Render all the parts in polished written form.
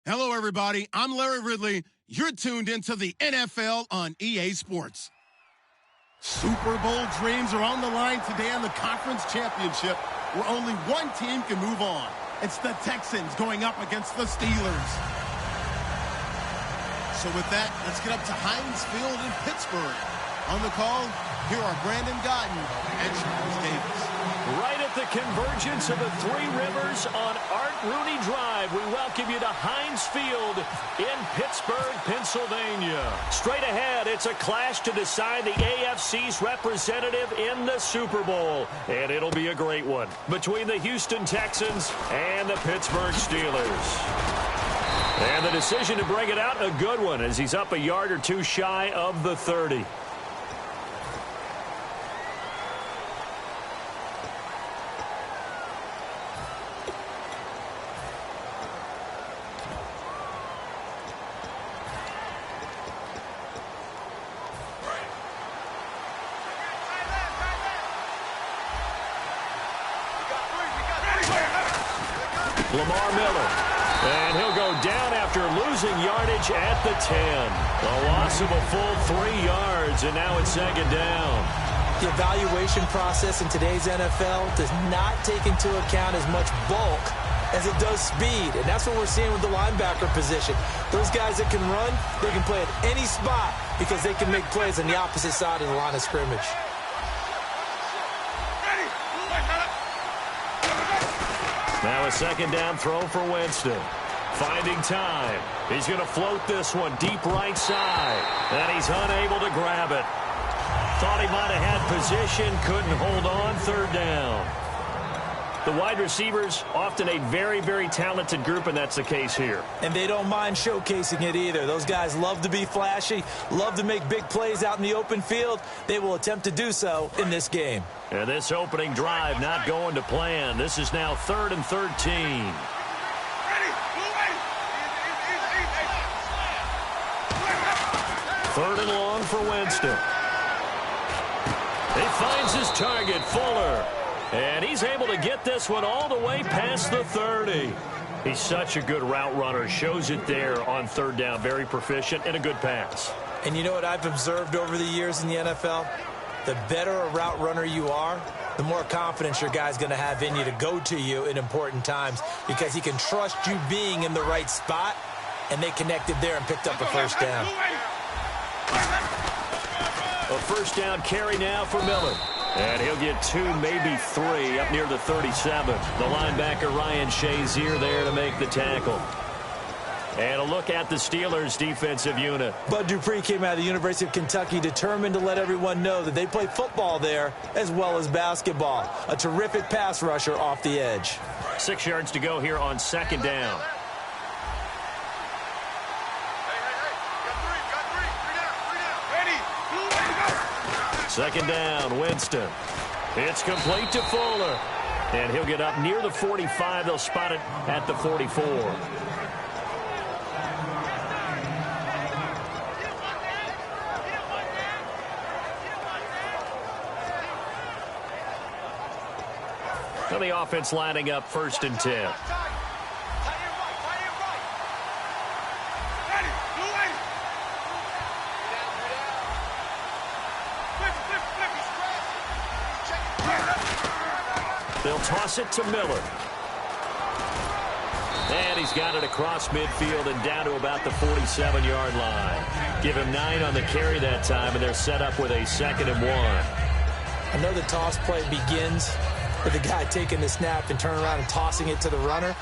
Hello, everybody. I'm Larry Ridley. You're tuned into the NFL on EA Sports. Super Bowl dreams are on the line today on the conference championship, where only one team can move on. It's the Texans going up against the Steelers. So with that, let's get up to Heinz Field in Pittsburgh. On the call, here are Brandon Gotton and Charles Davis. Right at the convergence of the Three Rivers on Art Rooney Drive, we welcome you to Heinz Field in Pittsburgh, Pennsylvania. Straight ahead, it's a clash to decide the AFC's representative in the Super Bowl. And it'll be a great one between the Houston Texans and the Pittsburgh Steelers. And the decision to bring it out, a good one, as he's up a yard or two shy of the 30. Lamar Miller. And he'll go down after losing yardage at the 10. A loss of a full 3 yards, and now it's second down. The evaluation process in today's NFL does not take into account as much bulk as it does speed, and that's what we're seeing with the linebacker position. Those guys that can run, they can play at any spot because they can make plays on the opposite side of the line of scrimmage. Now a second down throw for Winston. Finding time. He's going to float this one deep right side, and he's unable to grab it. Thought he might have had position, couldn't hold on, third down. The wide receivers, often a very, very talented group, and that's the case here. And they don't mind showcasing it either. Those guys love to be flashy, love to make big plays out in the open field. They will attempt to do so in this game. And this opening drive not going to plan. This is now 3rd and 13. Third and long for Winston. He finds his target, Fuller. And he's able to get this one all the way past the 30. He's such a good route runner. Shows it there on third down. Very proficient and a good pass. And you know what I've observed over the years in the NFL? The better a route runner you are, the more confidence your guy's going to have in you to go to you in important times because he can trust you being in the right spot, and they connected there and picked up a first down. A first down carry now for Miller. And he'll get 2, maybe 3 up near the 37. The linebacker Ryan Shazier there to make the tackle. And a look at the Steelers' defensive unit. Bud Dupree came out of the University of Kentucky determined to let everyone know that they play football there as well as basketball. A terrific pass rusher off the edge. 6 yards to go here on second down. Second down, Winston. It's complete to Fuller. And he'll get up near the 45. They'll spot it at the 44. Now the offense lining up 1st and 10. They'll toss it to Miller. And he's got it across midfield and down to about the 47-yard line. Give him 9 on the carry that time, and they're set up with a 2nd and 1. I know the toss play begins with the guy taking the snap and turning around and tossing it to the runner.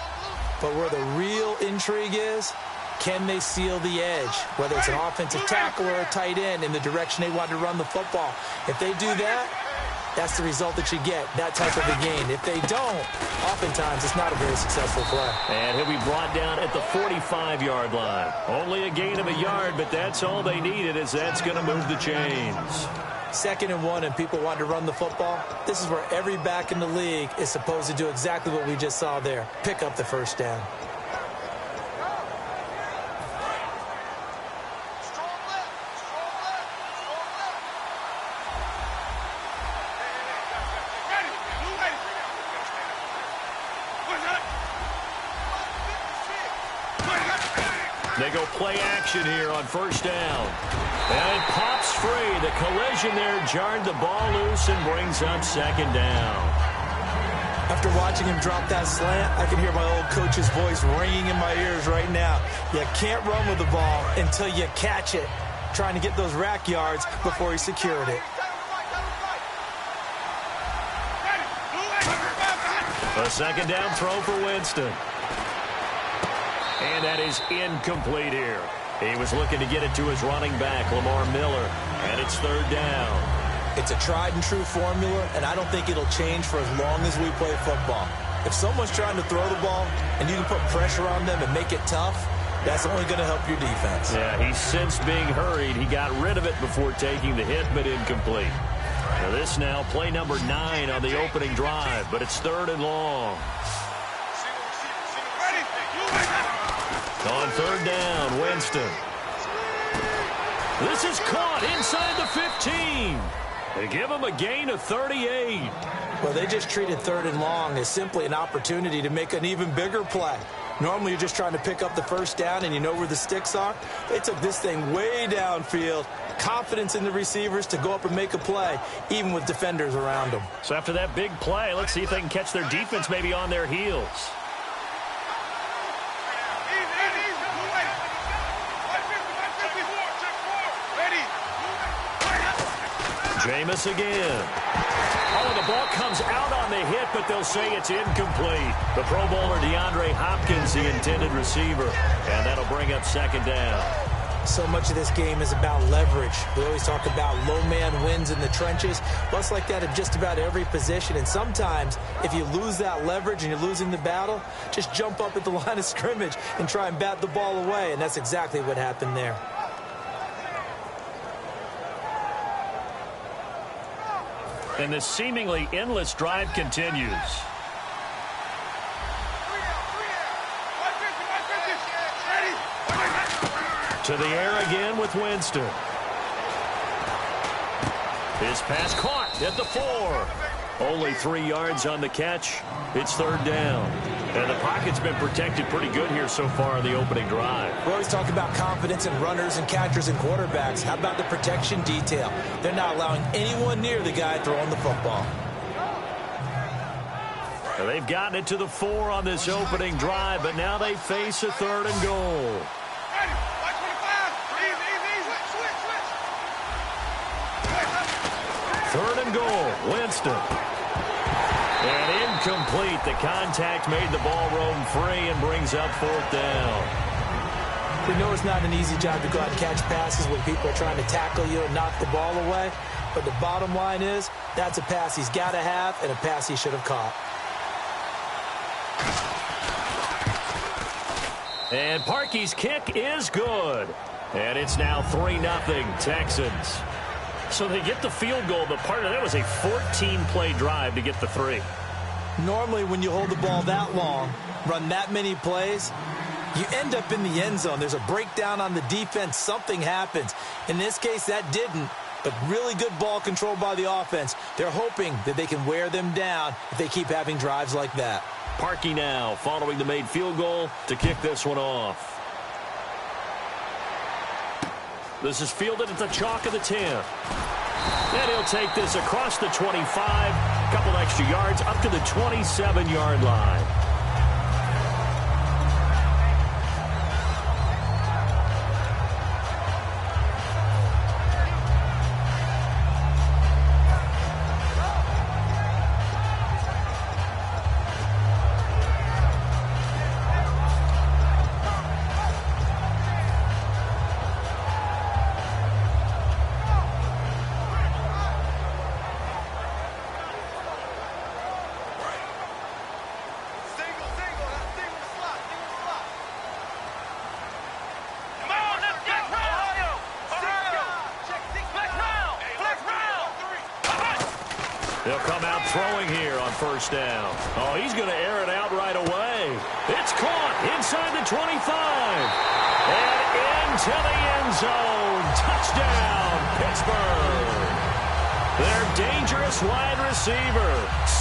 But where the real intrigue is, can they seal the edge? Whether it's an offensive tackle or a tight end in the direction they want to run the football. If they do that, that's the result that you get, that type of a gain. If they don't, oftentimes it's not a very successful play. And he'll be brought down at the 45-yard line. Only a gain of a yard, but that's all they needed, as that's going to move the chains. 2nd and 1, and people want to run the football. This is where every back in the league is supposed to do exactly what we just saw there. Pick up the first down. They go play action here on first down. And it pops free. The collision there jarred the ball loose and brings up second down. After watching him drop that slant, I can hear my old coach's voice ringing in my ears right now. You can't run with the ball until you catch it. Trying to get those rack yards before he secured it. A second down throw for Winston. And that is incomplete here. He was looking to get it to his running back, Lamar Miller, and it's third down. It's a tried-and-true formula, and I don't think it'll change for as long as we play football. If someone's trying to throw the ball and you can put pressure on them and make it tough, that's only going to help your defense. Yeah, he's since being hurried. He got rid of it before taking the hit, but incomplete. Now this now, play number 9 on the opening drive, but it's 3rd and long. On third down, Winston. This is caught inside the 15. They give him a gain of 38. Well, they just treated 3rd and long as simply an opportunity to make an even bigger play. Normally, you're just trying to pick up the first down and you know where the sticks are. They took this thing way downfield. Confidence in the receivers to go up and make a play, even with defenders around them. So after that big play, let's see if they can catch their defense maybe on their heels. Jameis again. Oh, the ball comes out on the hit, but they'll say it's incomplete. The Pro Bowler DeAndre Hopkins, the intended receiver, and that'll bring up 2nd down. So much of this game is about leverage. We always talk about low man wins in the trenches. Well, it's like that in just about every position. And sometimes, if you lose that leverage and you're losing the battle, just jump up at the line of scrimmage and try and bat the ball away. And that's exactly what happened there. And this seemingly endless drive continues. To the air again with Winston. His pass caught at the 4. Only 3 yards on the catch. It's 3rd down. And the pocket's been protected pretty good here so far in the opening drive. We always talk about confidence in runners and catchers and quarterbacks. How about the protection detail? They're not allowing anyone near the guy throwing the football. Now they've gotten it to the 4 on this opening drive, but now they face a 3rd and goal. 3rd and goal, Winston. And incomplete. The contact made the ball roam free and brings up 4th down. We know it's not an easy job to go out and catch passes when people are trying to tackle you and knock the ball away. But the bottom line is, that's a pass he's got to have and a pass he should have caught. And Parkey's kick is good. And it's now 3-0 Texans. So they get the field goal, but part of that was a 14-play drive to get the 3. Normally, when you hold the ball that long, run that many plays, you end up in the end zone. There's a breakdown on the defense. Something happens. In this case, that didn't, but really good ball control by the offense. They're hoping that they can wear them down if they keep having drives like that. Parkey now following the made field goal to kick this one off. This is fielded at the chalk of the 10. And he'll take this across the 25. A couple extra yards up to the 27-yard line. They'll come out throwing here on 1st down. Oh, he's going to air it out right away. It's caught inside the 25. And into the end zone. Touchdown, Pittsburgh. Their dangerous wide receiver,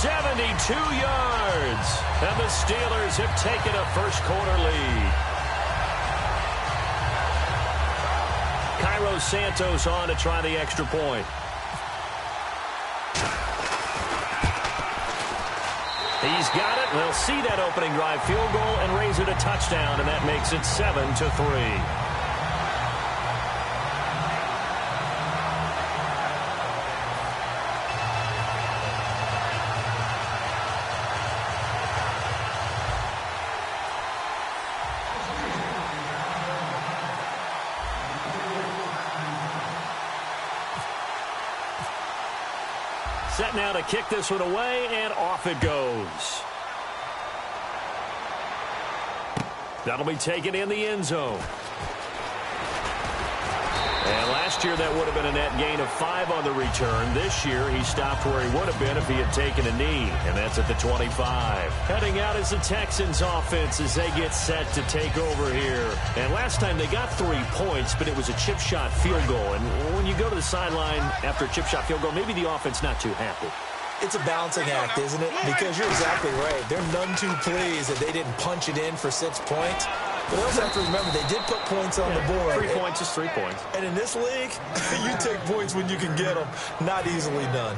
72 yards. And the Steelers have taken a first-quarter lead. Cairo Santos on to try the extra point. He's got it. They'll see that opening drive field goal and raise it a touchdown, and that makes it 7-3. Set now to kick this one away, and off it goes. That'll be taken in the end zone. And last Last year, that would have been a net gain of 5 on the return. This year, he stopped where he would have been if he had taken a knee, and that's at the 25. Heading out is the Texans offense as they get set to take over here. And last time, they got 3 points, but it was a chip shot field goal. And when you go to the sideline after a chip shot field goal, maybe the offense not too happy. It's a balancing act, isn't it? Because you're exactly right. They're none too pleased that they didn't punch it in for 6 points. But they also have to remember, they did put points on the board. 3 points is 3 points. And in this league, you take points when you can get them. Not easily done.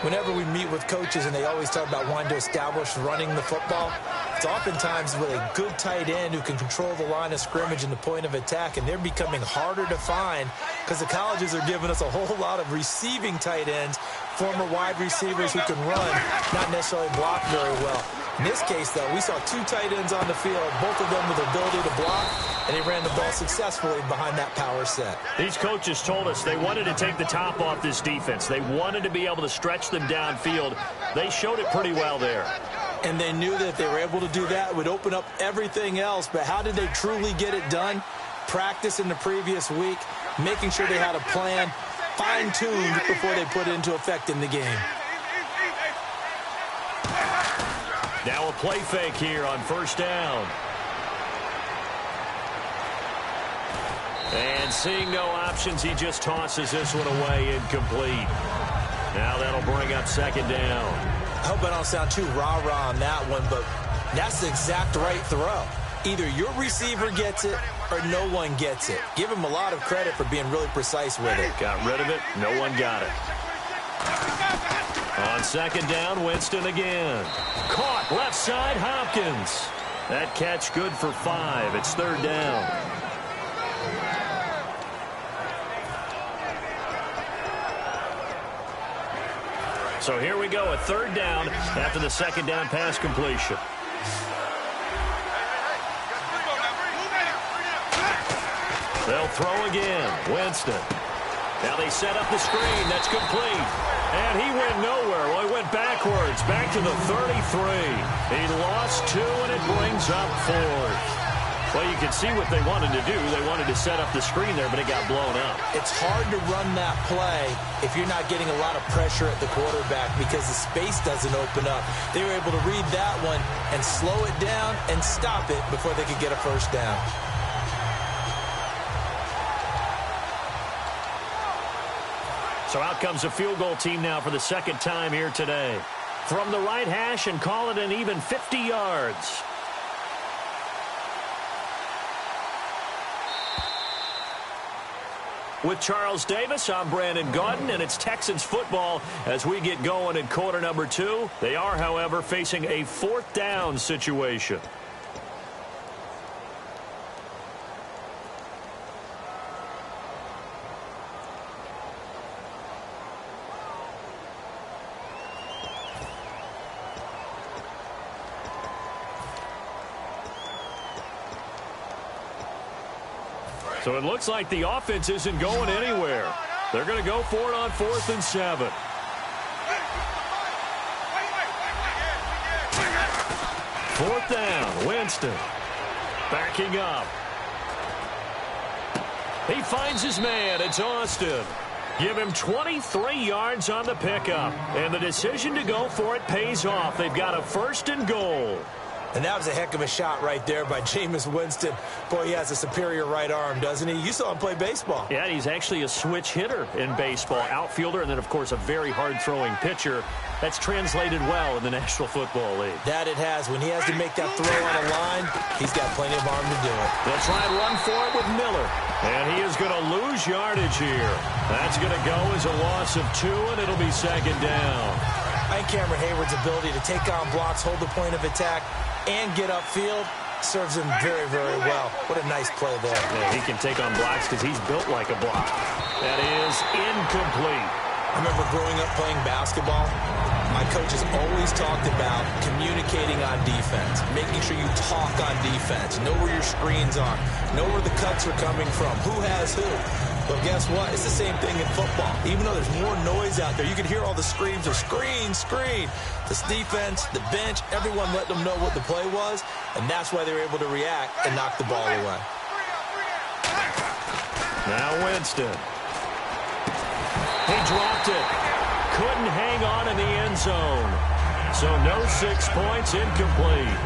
Whenever we meet with coaches and they always talk about wanting to establish running the football, it's oftentimes with a good tight end who can control the line of scrimmage and the point of attack, and they're becoming harder to find because the colleges are giving us a whole lot of receiving tight ends, former wide receivers who can run, not necessarily block very well. In this case, though, we saw 2 tight ends on the field, both of them with the ability to block, and they ran the ball successfully behind that power set. These coaches told us they wanted to take the top off this defense. They wanted to be able to stretch them downfield. They showed it pretty well there. And they knew that if they were able to do that, it would open up everything else. But how did they truly get it done? Practice in the previous week, making sure they had a plan, fine-tuned before they put it into effect in the game. Now a play fake here on first down. And seeing no options, he just tosses this one away incomplete. Now that'll bring up second down. I hope I don't sound too rah-rah on that one, but that's the exact right throw. Either your receiver gets it or no one gets it. Give him a lot of credit for being really precise with it. Got rid of it. No one got it. On second down, Winston again. Caught left side, Hopkins. That catch good for 5. It's third down. So here we go, a third down after the second down pass completion. They'll throw again. Winston. Now they set up the screen. That's complete. And he went nowhere. Well, he went backwards, back to the 33. He lost 2, and it brings up 4th. Well, you can see what they wanted to do. They wanted to set up the screen there, but it got blown up. It's hard to run that play if you're not getting a lot of pressure at the quarterback because the space doesn't open up. They were able to read that one and slow it down and stop it before they could get a first down. So out comes a field goal team now for the second time here today. From the right hash and call it an even 50 yards. With Charles Davis, I'm Brandon Gaudin, and it's Texans football as we get going in quarter number 2. They are, however, facing a 4th down situation. So it looks like the offense isn't going anywhere. They're going to go for it on 4th and 7. Fourth down, Winston. Backing up. He finds his man. It's Austin. Give him 23 yards on the pickup. And the decision to go for it pays off. They've got a 1st and goal. And that was a heck of a shot right there by Jameis Winston. Boy, he has a superior right arm, doesn't he? You saw him play baseball. Yeah, he's actually a switch hitter in baseball. Outfielder, and then, of course, a very hard-throwing pitcher. That's translated well in the National Football League. That it has. When he has to make that throw on a line, he's got plenty of arm to do it. They'll try and run for it with Miller. And he is going to lose yardage here. That's going to go as a loss of 2, and it'll be second down. I think Cameron Hayward's ability to take on blocks, hold the point of attack, and get upfield serves him very, very well. What a nice play there. Yeah, he can take on blocks because he's built like a block. That is incomplete. I remember growing up playing basketball. My coaches always talked about communicating on defense, making sure you talk on defense, know where your screens are, know where the cuts are coming from, who has who. But guess what? It's the same thing in football. Even though there's more noise out there, you can hear all the screams of screen, screen. This defense, the bench, everyone let them know what the play was, and that's why they were able to react and knock the ball away. Now Winston. He dropped it. Couldn't hang on in the end zone. So no 6 points, incomplete.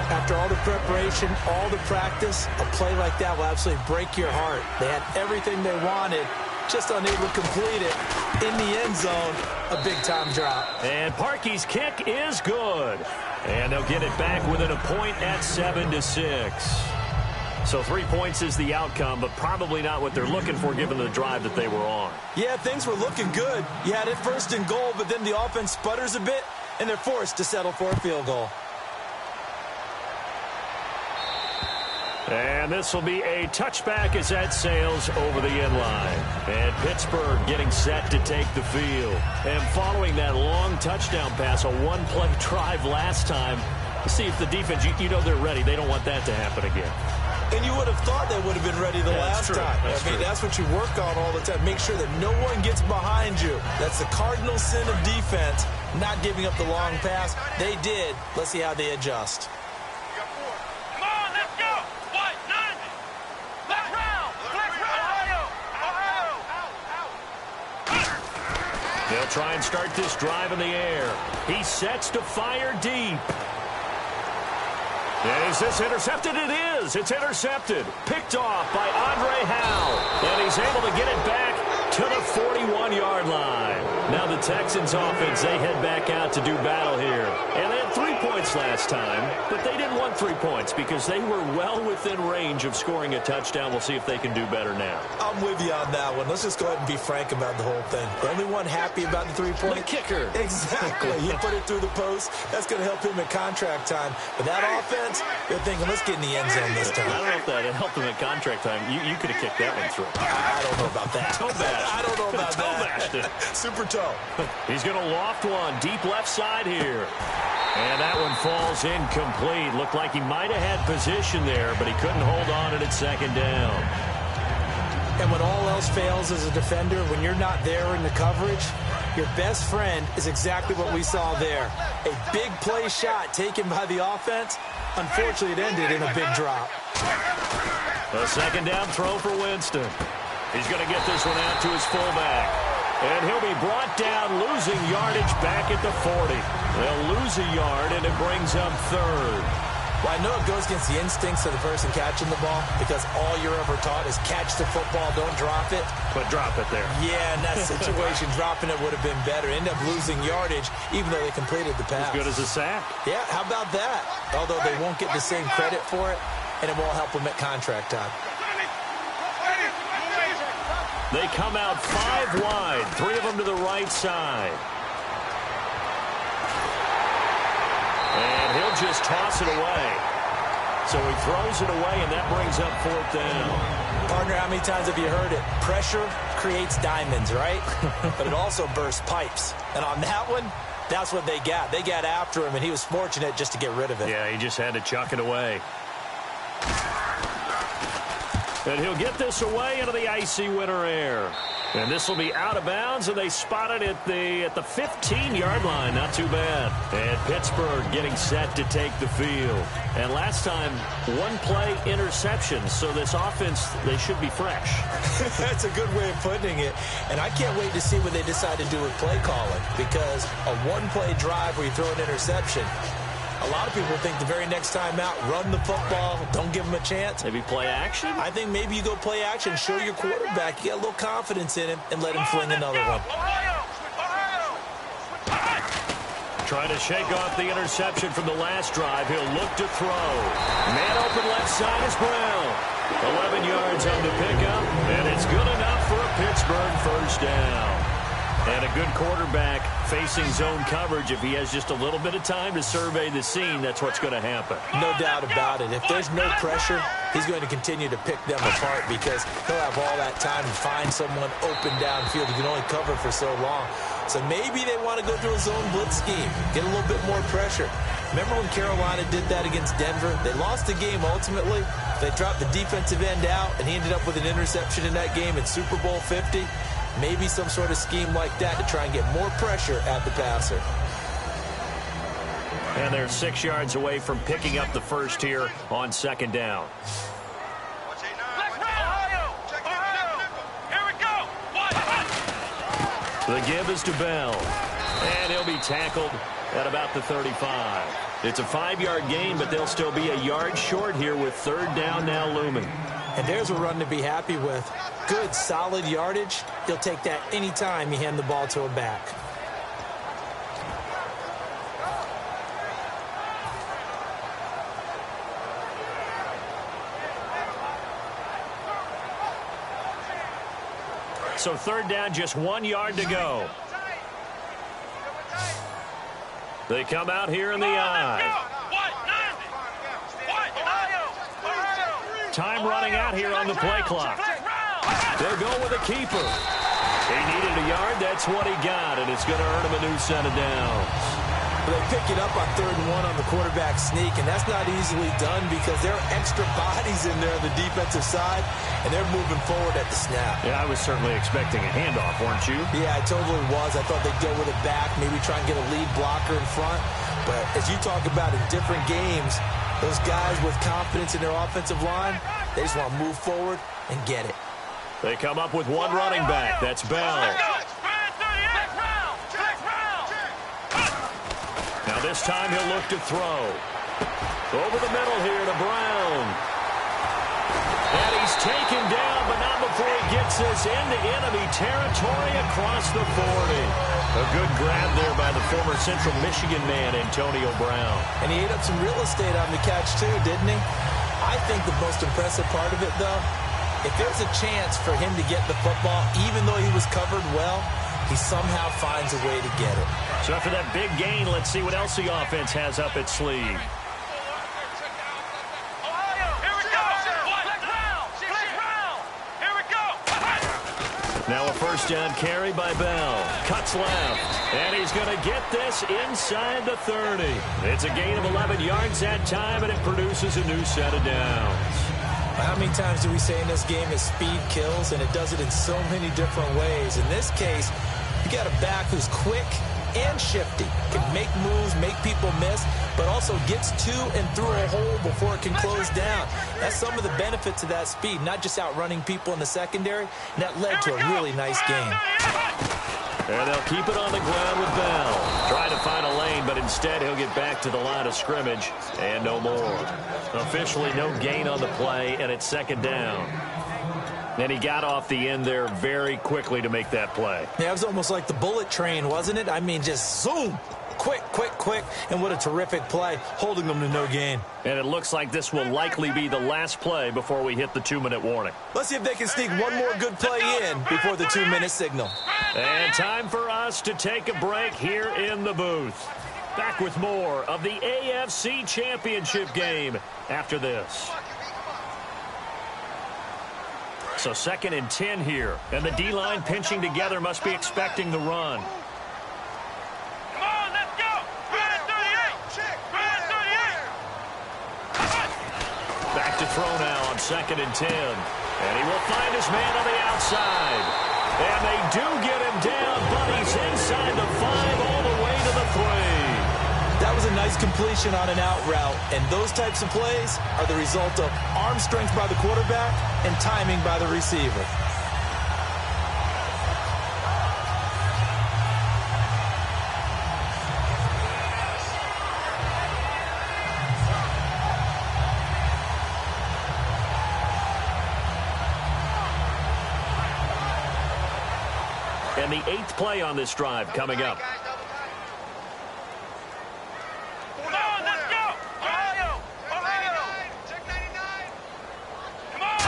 After all the preparation, all the practice, a play like that will absolutely break your heart. They had everything they wanted, just unable to complete it. In the end zone, a big-time drop. And Parkey's kick is good. And they'll get it back within a point at 7-6. So 3 points is the outcome, but probably not what they're looking for given the drive that they were on. Yeah, things were looking good. You had it first and goal, but then the offense sputters a bit, and they're forced to settle for a field goal. And this will be a touchback as that sails over the end line. And Pittsburgh getting set to take the field. And following that long touchdown pass, a one-play drive last time, see if the defense, you know they're ready. They don't want that to happen again. And you would have thought they would have been ready the last time. That's what you work on all the time. Make sure that no one gets behind you. That's the cardinal sin of defense, not giving up the long pass. They did. Let's see how they adjust. They'll try and start this drive in the air. He sets to fire deep. Is this intercepted? It is. It's intercepted. Picked off by Andre Howe. And he's able to get it back to the 41-yard line. Now the Texans offense, they head back out to do battle here. And they had 3 points last time, but they didn't want 3 points because they were well within range of scoring a touchdown. We'll see if they can do better now. I'm with you on that one. Let's just go ahead and be frank about the whole thing. The only one happy about the 3-point? The kicker. Exactly. You put it through the post. That's going to help him at contract time. But that offense, they're thinking, let's get in the end zone this time. I don't know if that helped him at contract time. You could have kicked that one through. I don't know about that. Toe bash. I don't know about Toe that. bashed it. Super toe. He's going to loft one deep left side here. And that one falls incomplete. Looked like he might have had position there, but he couldn't hold on to it at second down. And when all else fails as a defender, when you're not there in the coverage, your best friend is exactly what we saw there. A big play shot taken by the offense. Unfortunately, it ended in a big drop. A second down throw for Winston. He's going to get this one out to his fullback. And he'll be brought down, losing yardage back at the 40. They'll lose a yard, and it brings up third. Well, I know it goes against the instincts of the person catching the ball because all you're ever taught is catch the football, don't drop it. But drop it there. Yeah, in that situation, dropping it would have been better. End up losing yardage, even though they completed the pass. As good as a sack. Yeah, how about that? Although they won't get the same credit for it, and it won't help them at contract time. They come out 5 wide, 3 of them to the right side. And he'll just toss it away. So he throws it away, and that brings up 4th down. Partner, how many times have you heard it? Pressure creates diamonds, right? But it also bursts pipes. And on that one, that's what they got. They got after him, and he was fortunate just to get rid of it. Yeah, he just had to chuck it away. And he'll get this away into the icy winter air. And this will be out of bounds, and they spot it at the 15-yard line. Not too bad. And Pittsburgh getting set to take the field. And last time, one-play interception. So this offense, they should be fresh. That's a good way of putting it. And I can't wait to see what they decide to do with play calling. Because a one-play drive where you throw an interception, a lot of people think the very next time out, run the football, don't give them a chance. Maybe play action? I think maybe you go play action, show your quarterback, you get a little confidence in him, and let him fling another one. Trying to shake off the interception from the last drive. He'll look to throw. Man open left side is Brown. 11 yards on the pickup, and it's good enough for a Pittsburgh first down. And a good quarterback facing zone coverage. If he has just a little bit of time to survey the scene, that's what's going to happen. No doubt about it. If there's no pressure, he's going to continue to pick them apart because he'll have all that time to find someone open downfield. He can only cover for so long. So maybe they want to go to a zone blitz scheme, get a little bit more pressure. Remember when Carolina did that against Denver? They lost the game ultimately. They dropped the defensive end out, and he ended up with an interception in that game in Super Bowl 50. Maybe some sort of scheme like that to try and get more pressure at the passer. And they're 6 yards away from picking up the first here on second down. The give is to Bell. And he'll be tackled at about the 35. It's a 5-yard gain, but they'll still be a yard short here with third down now looming. And there's a run to be happy with. Good, solid yardage. He'll take that anytime you hand the ball to a back. So third down, just 1 yard to go. They come out here in the I. Time running out here on the play clock. They'll go with a keeper. He needed a yard. That's what he got, and it's going to earn him a new set of downs. They pick it up on 3rd and 1 on the quarterback sneak, and that's not easily done because there are extra bodies in there on the defensive side, and they're moving forward at the snap. Yeah, I was certainly expecting a handoff, weren't you? Yeah, I totally was. I thought they'd go with it back, maybe try and get a lead blocker in front. But as you talk about in different games, those guys with confidence in their offensive line, they just want to move forward and get it. They come up with one running back. That's Bell. Now this time he'll look to throw. Over the middle here to Brown. And he's taken down, but not before he gets this into enemy territory across the 40. A good grab there by the former Central Michigan man, Antonio Brown. And he ate up some real estate on the catch too, didn't he? I think the most impressive part of it, though, if there's a chance for him to get the football, even though he was covered well, he somehow finds a way to get it. So after that big gain, let's see what else the offense has up its sleeve. Now a first down carry by Bell. Cuts left. And he's going to get this inside the 30. It's a gain of 11 yards that time, and it produces a new set of downs. How many times do we say in this game that speed kills, and it does it in so many different ways? In this case, you got a back who's quick and shifty, can make moves, make people miss, but also gets to and through a hole before it can close down. That's some of the benefits of that speed, not just outrunning people in the secondary, and that led to a really nice game. And they'll keep it on the ground with Bell. Trying to find a lane, but instead he'll get back to the line of scrimmage, and no more. Officially no gain on the play, and it's second down. And he got off the end there very quickly to make that play. Yeah, it was almost like the bullet train, wasn't it? I mean, just zoom. Quick, quick, quick. And what a terrific play, holding them to no gain. And it looks like this will likely be the last play before we hit the 2-minute warning. Let's see if they can sneak one more good play in before the 2-minute signal. And time for us to take a break here in the booth. Back with more of the AFC Championship game after this. So 2nd and 10 here, and the D-line pinching together must be expecting the run. Come on, let's go! Run at 38! Run at 38! Back to throw now on 2nd and 10. And he will find his man on the outside. And they do get him down, but he's inside the 5 all the way to the 3. That was a nice completion on an out route, and those types of plays are the result of arm strength by the quarterback and timing by the receiver. And the 8th play on this drive coming up.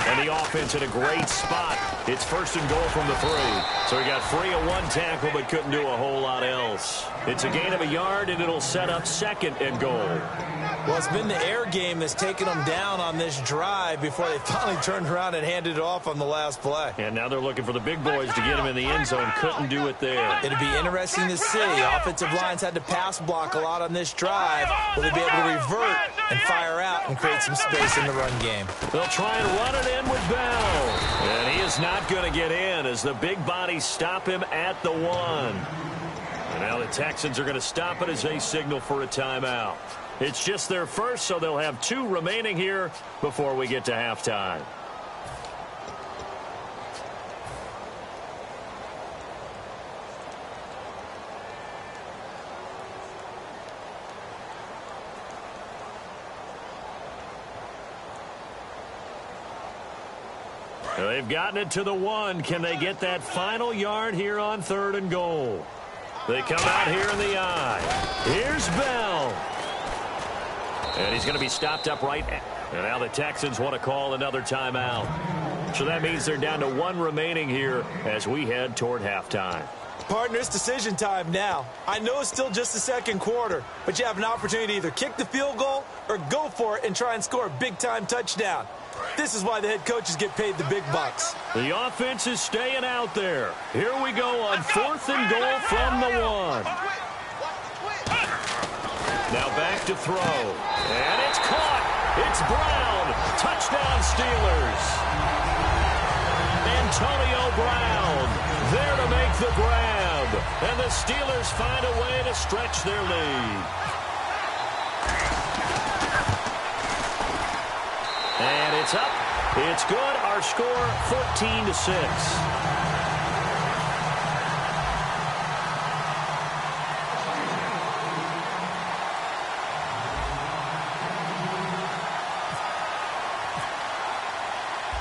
And the offense in a great spot. It's 1st and goal from the 3. So he got free of one tackle but couldn't do a whole lot else. It's a gain of a yard, and it'll set up 2nd and goal. Well, it's been the air game that's taken them down on this drive before they finally turned around and handed it off on the last play. And now they're looking for the big boys to get him in the end zone. Couldn't do it there. It'll be interesting to see. Offensive lines had to pass block a lot on this drive. Will they be able to revert and fire out and create some space in the run game? They'll try and run it in with Bell. And he is not going to get in as the big bodies stop him at the 1. And now the Texans are going to stop it as they signal for a timeout. It's just their first, so they'll have 2 remaining here before we get to halftime. They've gotten it to the 1. Can they get that final yard here on 3rd and goal? They come out here in the I. Here's Bell. And he's going to be stopped up right. And now the Texans want to call another timeout. So that means they're down to 1 remaining here as we head toward halftime. Partner, it's decision time now. I know it's still just the second quarter, but you have an opportunity to either kick the field goal or go for it and try and score a big-time touchdown. This is why the head coaches get paid the big bucks. The offense is staying out there. Here we go on 4th and goal from the 1. Now back to throw. And it's caught. It's Brown. Touchdown Steelers. Antonio Brown there to make the grab. And the Steelers find a way to stretch their lead. And it's up. It's good. Our score 14-6.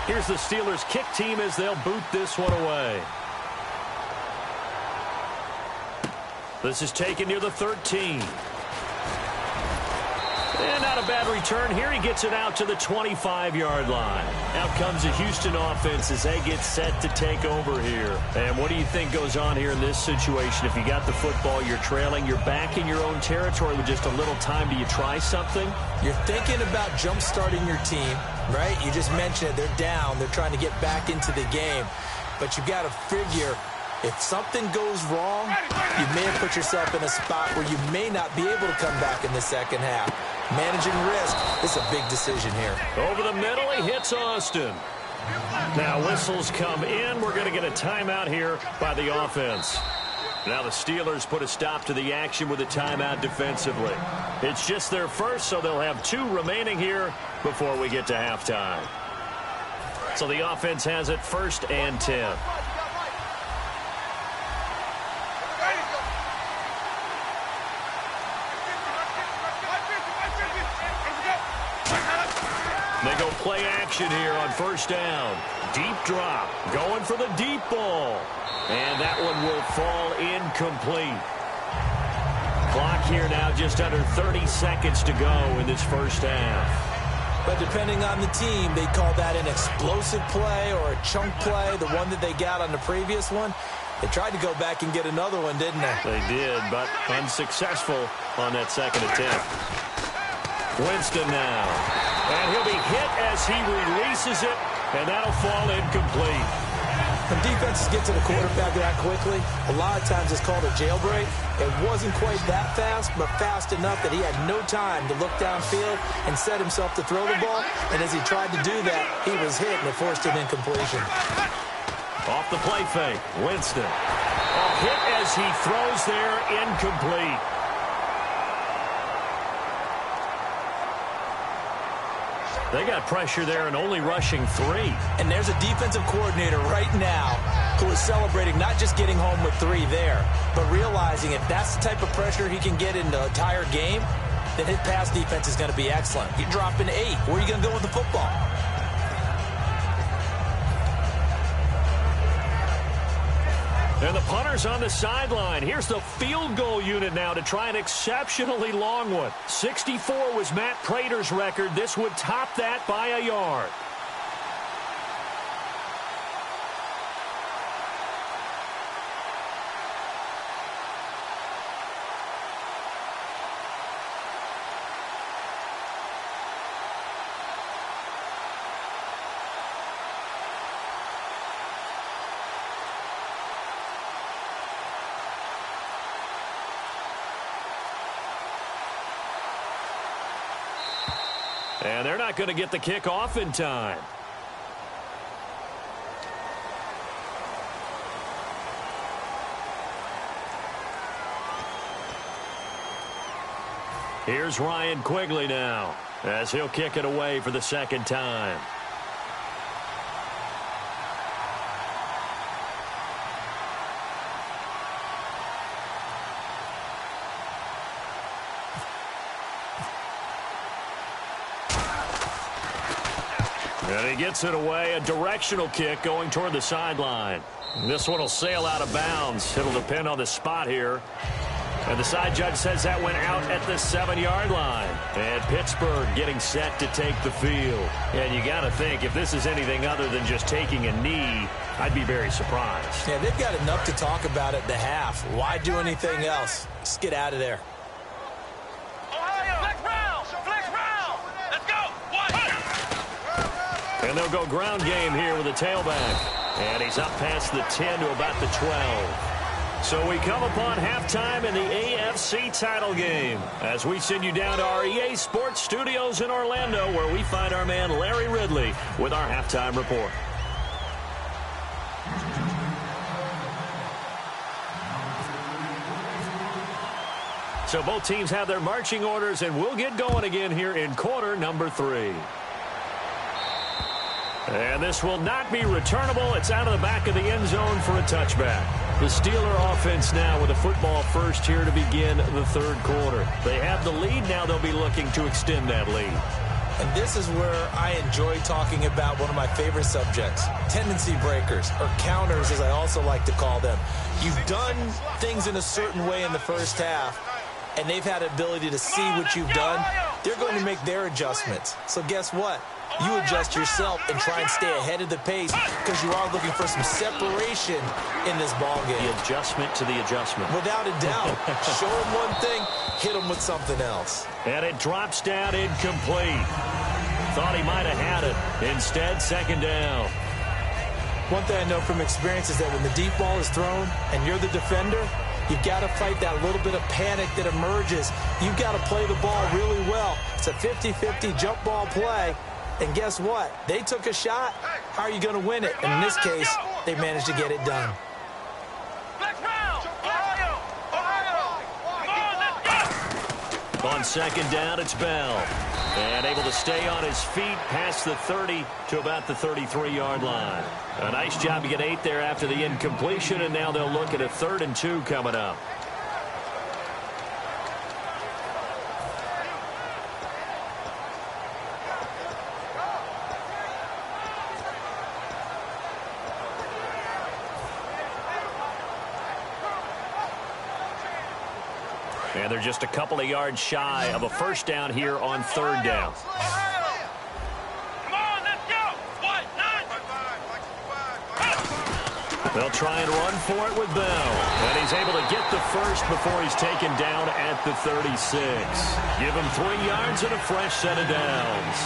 Here's the Steelers kick team as they'll boot this one away. This is taken near the 13. And not a bad return here. He gets it out to the 25-yard line. Out comes the Houston offense as they get set to take over here. And what do you think goes on here in this situation? If you got the football, you're trailing, you're back in your own territory with just a little time. Do you try something? You're thinking about jump-starting your team, right? You just mentioned it. They're down. They're trying to get back into the game. But you've got to figure, if something goes wrong, you may have put yourself in a spot where you may not be able to come back in the second half. Managing risk is a big decision here. Over the middle, he hits Austin. Now whistles come in. We're going to get a timeout here by the offense. Now the Steelers put a stop to the action with a timeout defensively. It's just their first, so they'll have 2 remaining here before we get to halftime. So the offense has it 1st and 10. They go play action here on 1st down. Deep drop. Going for the deep ball. And that one will fall incomplete. Clock here now just under 30 seconds to go in this 1st half. But depending on the team, they call that an explosive play or a chunk play, the one that they got on the previous one. They tried to go back and get another one, didn't they? They did, but unsuccessful on that second attempt. Winston now. And he'll be hit as he releases it, and that'll fall incomplete. When defenses get to the quarterback that quickly, a lot of times it's called a jailbreak. It wasn't quite that fast, but fast enough that he had no time to look downfield and set himself to throw the ball. And as he tried to do that, he was hit, and it forced an incompletion. Off the play fake, Winston. A hit as he throws there, incomplete. They got pressure there and only rushing 3. And there's a defensive coordinator right now who is celebrating not just getting home with 3 there, but realizing if that's the type of pressure he can get in the entire game, then his pass defense is going to be excellent. You're dropping 8. Where are you going to go with the football? And the punter's on the sideline. Here's the field goal unit now to try an exceptionally long one. 64 was Matt Prater's record. This would top that by a yard. And they're not going to get the kick off in time. Here's Ryan Quigley now as he'll kick it away for the second time. And he gets it away, a directional kick going toward the sideline. This one will sail out of bounds. It'll depend on the spot here. And the side judge says that went out at the 7-yard line. And Pittsburgh getting set to take the field. And you got to think, if this is anything other than just taking a knee, I'd be very surprised. Yeah, they've got enough to talk about at the half. Why do anything else? Just get out of there. And they'll go ground game here with a tailback. And he's up past the 10 to about the 12. So we come upon halftime in the AFC title game as we send you down to our EA Sports Studios in Orlando, where we find our man Larry Ridley with our halftime report. So both teams have their marching orders, and we'll get going again here in quarter number 3. And this will not be returnable. It's out of the back of the end zone for a touchback. The Steeler offense now with a football first here to begin the third quarter. They have the lead. Now they'll be looking to extend that lead. And this is where I enjoy talking about one of my favorite subjects, tendency breakers, or counters as I also like to call them. You've done things in a certain way in the first half, and they've had the ability to see what you've done. They're going to make their adjustments. So guess what? You adjust yourself and try and stay ahead of the pace because you are looking for some separation in this ball game. The adjustment to the adjustment. Without a doubt. Show them one thing, hit them with something else. And it drops down incomplete. Thought he might have had it. Instead, second down. One thing I know from experience is that when the deep ball is thrown and you're the defender, you've got to fight that little bit of panic that emerges. You've got to play the ball really well. It's a 50-50 jump ball play. And guess what? They took a shot. How are you going to win it? And in this case, they managed to get it done. On second down, it's Bell. And able to stay on his feet past the 30 to about the 33-yard line. A nice job to get 8 there after the incompletion, and now they'll look at a 3rd and 2 coming up. And they're just a couple of yards shy of a first down here on 3rd down. They'll try and run for it with Bell. And he's able to get the first before he's taken down at the 36. Give him 3 yards and a fresh set of downs.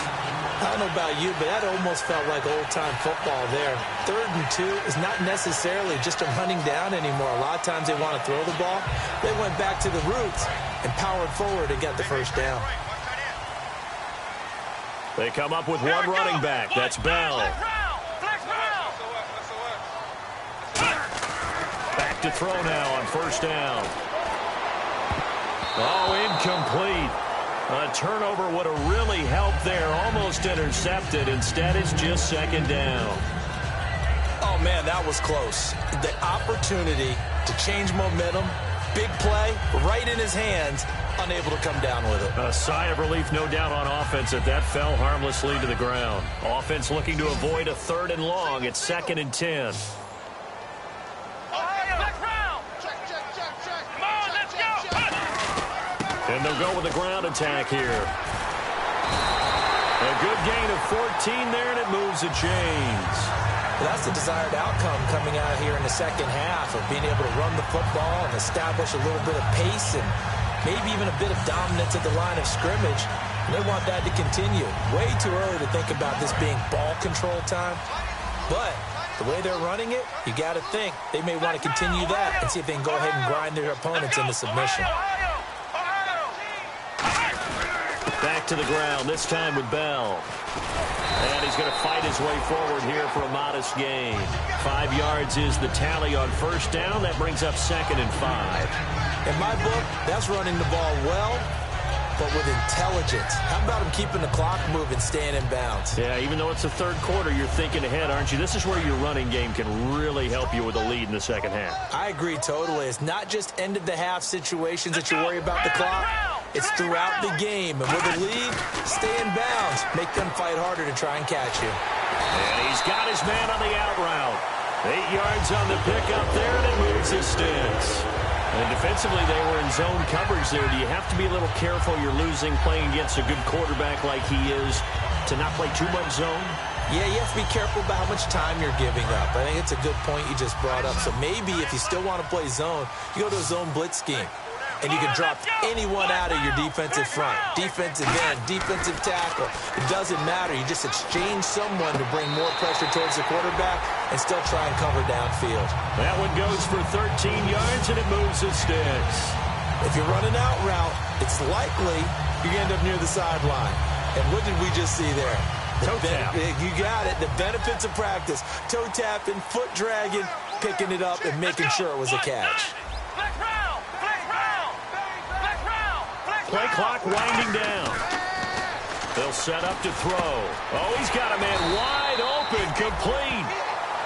I don't know about you, but that almost felt like old-time football there. 3rd and 2 is not necessarily just a running down anymore. A lot of times they want to throw the ball. They went back to the roots and powered forward and got the first down. They come up with one running back. That's Bell. Back to throw now on first down. Oh, incomplete. A turnover would have really helped there. Almost intercepted. Instead, it's just second down. Oh, man, that was close. The opportunity to change momentum, big play, right in his hands, unable to come down with it. A sigh of relief, no doubt, on offense that fell harmlessly to the ground. Offense looking to avoid a 3rd and long. It's 2nd and 10. And they'll go with a ground attack here. A good gain of 14 there, and it moves the chains. Well, that's the desired outcome coming out here in the second half of being able to run the football and establish a little bit of pace and maybe even a bit of dominance at the line of scrimmage. And they want that to continue. Way too early to think about this being ball control time. But the way they're running it, you got to think they may want to continue that and see if they can go ahead and grind their opponents into submission. Back to the ground, this time with Bell. And he's going to fight his way forward here for a modest gain. 5 yards is the tally on first down. That brings up 2nd and 5. In my book, that's running the ball well, but with intelligence. How about him keeping the clock moving, staying in bounds? Yeah, even though it's the third quarter, you're thinking ahead, aren't you? This is where your running game can really help you with a lead in the second half. I agree totally. It's not just end-of-the-half situations that you worry about the clock. It's throughout the game. And with a lead, stay in bounds. Make them fight harder to try and catch you. And he's got his man on the out route. 8 yards on the pickup there, and it moves his sticks. And defensively, they were in zone coverage there. Do you have to be a little careful? You're losing playing against a good quarterback like he is to not play too much zone? Yeah, you have to be careful about how much time you're giving up. I think it's a good point you just brought up. So maybe if you still want to play zone, you go to a zone blitz scheme. And you can drop anyone out of your defensive front. Defensive end, defensive tackle. It doesn't matter. You just exchange someone to bring more pressure towards the quarterback and still try and cover downfield. That one goes for 13 yards, and it moves his sticks. If you're running out route, it's likely you end up near the sideline. And what did we just see there? Toe tap. You got it. The benefits of practice. Toe tapping, foot dragging, picking it up, and making sure it was a catch. Play clock winding down. They'll set up to throw. Oh, he's got a man wide open, complete.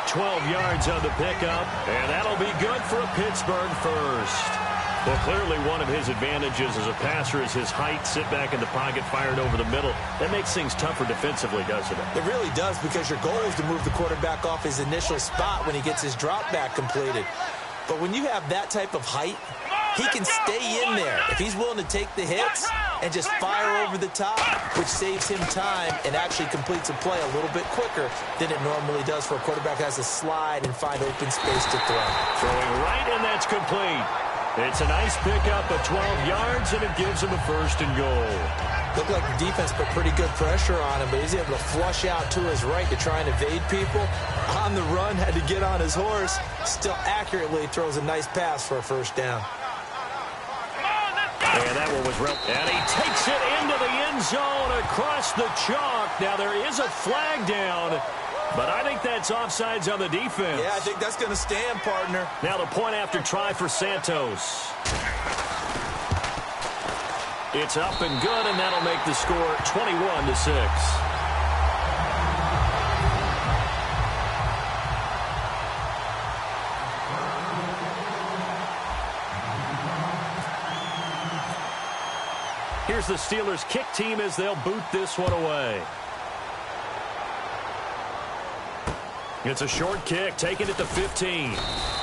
12 yards on the pickup, and that'll be good for a Pittsburgh first. Well, clearly one of his advantages as a passer is his height. Sit back in the pocket, fired over the middle. That makes things tougher defensively, doesn't it? It really does, because your goal is to move the quarterback off his initial spot when he gets his drop back completed. But when you have that type of height, he can stay in there if he's willing to take the hits and just fire over the top, which saves him time and actually completes a play a little bit quicker than it normally does for a quarterback who has to slide and find open space to throw. Throwing right, and that's complete. It's a nice pickup of 12 yards, and it gives him a 1st and goal. Looked like the defense put pretty good pressure on him, but he's able to flush out to his right to try and evade people. On the run, had to get on his horse. Still accurately throws a nice pass for a 1st down. And that one was and he takes it into the end zone across the chalk. Now there is a flag down, but I think that's offsides on the defense. Yeah, I think that's going to stand, partner. Now the point after try for Santos. It's up and good, and that'll make the score 21-6. Here's the Steelers' kick team as they'll boot this one away. It's a short kick, taking it to 15.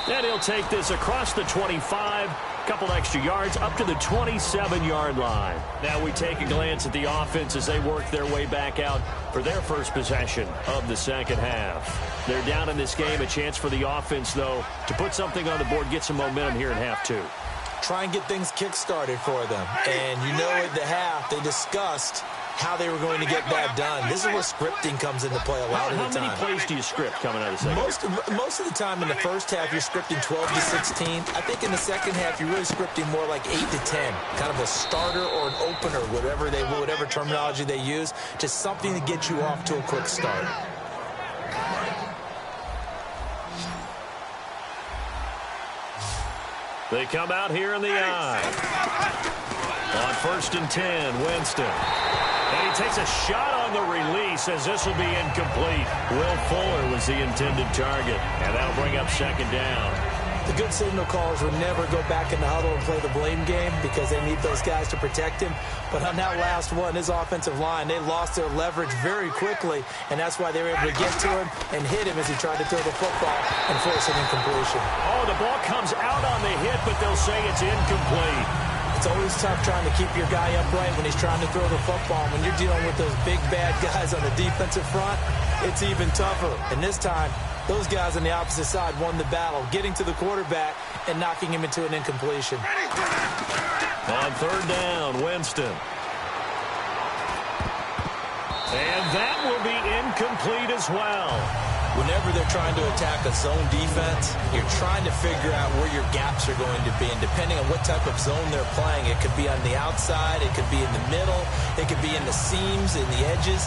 And he'll take this across the 25, couple extra yards, up to the 27-yard line. Now we take a glance at the offense as they work their way back out for their first possession of the second half. They're down in this game, a chance for the offense, though, to put something on the board, get some momentum here in half 2. Try and get things kick-started for them. And you know at the half, they discussed how they were going to get that done. This is where scripting comes into play a lot of the time. How many plays do you script coming out of the second? Most of the time in the first half, you're scripting 12 to 16. I think in the second half, you're really scripting more like 8 to 10. Kind of a starter or an opener, whatever terminology they use. Just something to get you off to a quick start. They come out here in the eye. On 1st and 10, Winston. And he takes a shot on the release as this will be incomplete. Will Fuller was the intended target, and that'll bring up 2nd down. The good signal callers would never go back in the huddle and play the blame game because they need those guys to protect him. But on that last one, his offensive line, they lost their leverage very quickly, and that's why they were able to get to him and hit him as he tried to throw the football and force an incompletion. Oh, the ball comes out on the hit, but they'll say it's incomplete. It's always tough trying to keep your guy upright when he's trying to throw the football. When you're dealing with those big, bad guys on the defensive front, it's even tougher. And this time, those guys on the opposite side won the battle, getting to the quarterback and knocking him into an incompletion. On 3rd down, Winston. And that will be incomplete as well. Whenever they're trying to attack a zone defense, you're trying to figure out where your gaps are going to be. And depending on what type of zone they're playing, it could be on the outside, it could be in the middle, it could be in the seams, in the edges.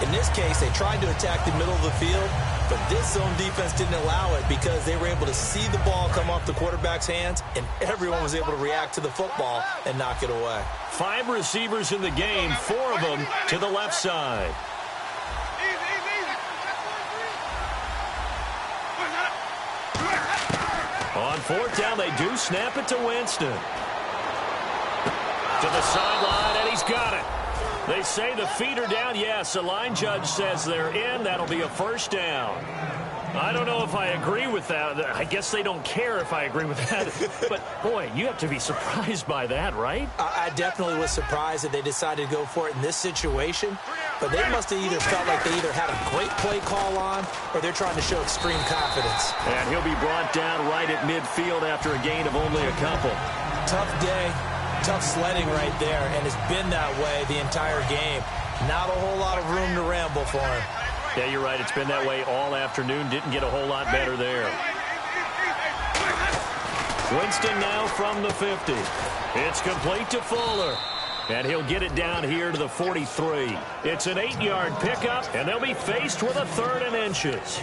In this case, they tried to attack the middle of the field, but this zone defense didn't allow it because they were able to see the ball come off the quarterback's hands, and everyone was able to react to the football and knock it away. 5 receivers in the game, 4 of them to the left side. On 4th down, they do snap it to Winston. To the sideline, and he's got it. They say the feet are down. Yes, the line judge says they're in. That'll be a first down. I don't know if I agree with that. I guess they don't care if I agree with that. But, boy, you have to be surprised by that, right? I definitely was surprised that they decided to go for it in this situation. But they must have either felt like they either had a great play call on or they're trying to show extreme confidence. And he'll be brought down right at midfield after a gain of only a couple. Tough day, tough sledding right there, and it's been that way the entire game. Not a whole lot of room to ramble for him. Yeah, you're right. It's been that way all afternoon. Didn't get a whole lot better there. Winston now from the 50. It's complete to Fuller. And he'll get it down here to the 43. It's an 8-yard pickup, and they'll be faced with a 3rd and inches.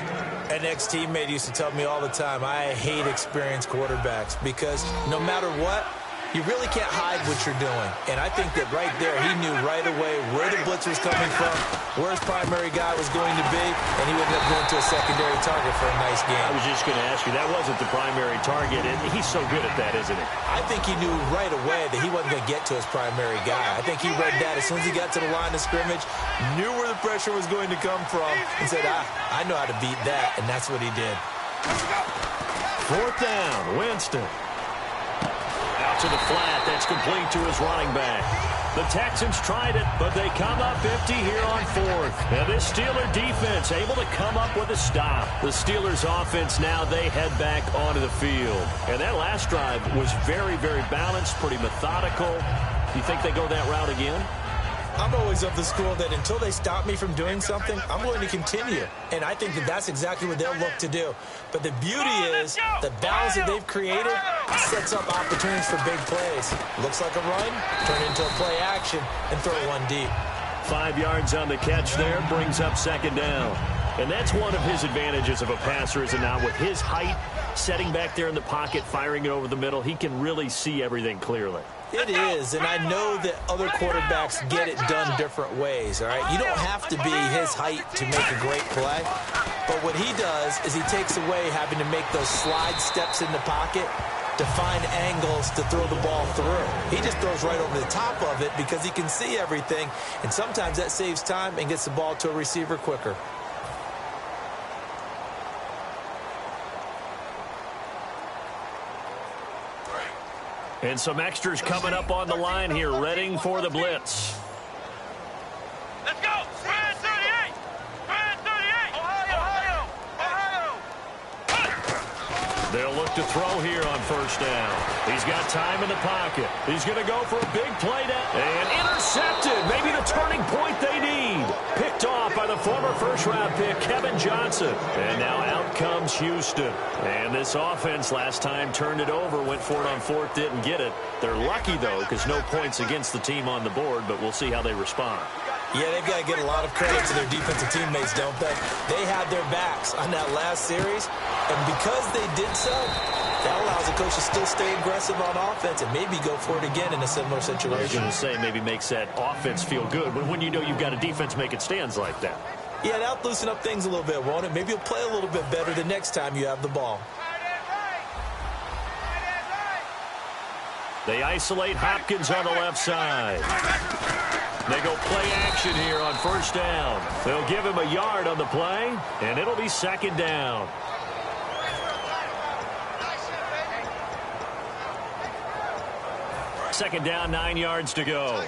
An ex-teammate used to tell me all the time, I hate experienced quarterbacks because no matter what, you really can't hide what you're doing. And I think that right there, he knew right away where the blitz was coming from, where his primary guy was going to be, and he ended up going to a secondary target for a nice game. I was just going to ask you, that wasn't the primary target, and he's so good at that, isn't he? I think he knew right away that he wasn't going to get to his primary guy. I think he read that as soon as he got to the line of scrimmage, knew where the pressure was going to come from, and said, I know how to beat that, and that's what he did. 4th down, Winston. Out to the flat. That's complete to his running back. The Texans tried it, but they come up empty here on 4th. Now this Steeler defense able to come up with a stop. The Steelers offense now, they head back onto the field. And that last drive was very, very balanced, pretty methodical. You think they go that route again? I'm always of the school that until they stop me from doing something, I'm going to continue. And I think that that's exactly what they'll look to do. But the beauty is the balance that they've created sets up opportunities for big plays. Looks like a run, turn it into a play action, and throw one deep. 5 yards on the catch there, brings up 2nd down. And that's one of his advantages of a passer, is it not? With his height, setting back there in the pocket, firing it over the middle, he can really see everything clearly. It is, and I know that other quarterbacks get it done different ways, all right? You don't have to be his height to make a great play, but what he does is he takes away having to make those slide steps in the pocket to find angles to throw the ball through. He just throws right over the top of it because he can see everything, and sometimes that saves time and gets the ball to a receiver quicker. And some extras coming up on the line here, readying for the blitz. Let's go! Brand 38! Brand 38! Ohio! They'll look to throw here on 1st down. He's got time in the pocket. He's going to go for a big play down. And intercepted. Maybe the turning point they need. Picked off by the former 1st-round pick, Kevin Johnson. And now out comes Houston. And this offense last time turned it over, went for it on 4th, didn't get it. They're lucky, though, because no points against the team on the board, but we'll see how they respond. Yeah, they've got to get a lot of credit to their defensive teammates, don't they? They had their backs on that last series, and because they did so, that allows the coach to still stay aggressive on offense and maybe go for it again in a similar situation. I was going to say, maybe makes that offense feel good when you know you've got a defense making stands like that. Yeah, that'll loosen up things a little bit, won't it? Maybe you'll play a little bit better the next time you have the ball. They isolate Hopkins on the left side. They go play action here on 1st down. They'll give him a yard on the play, and it'll be 2nd down. Second down, 9 yards to go.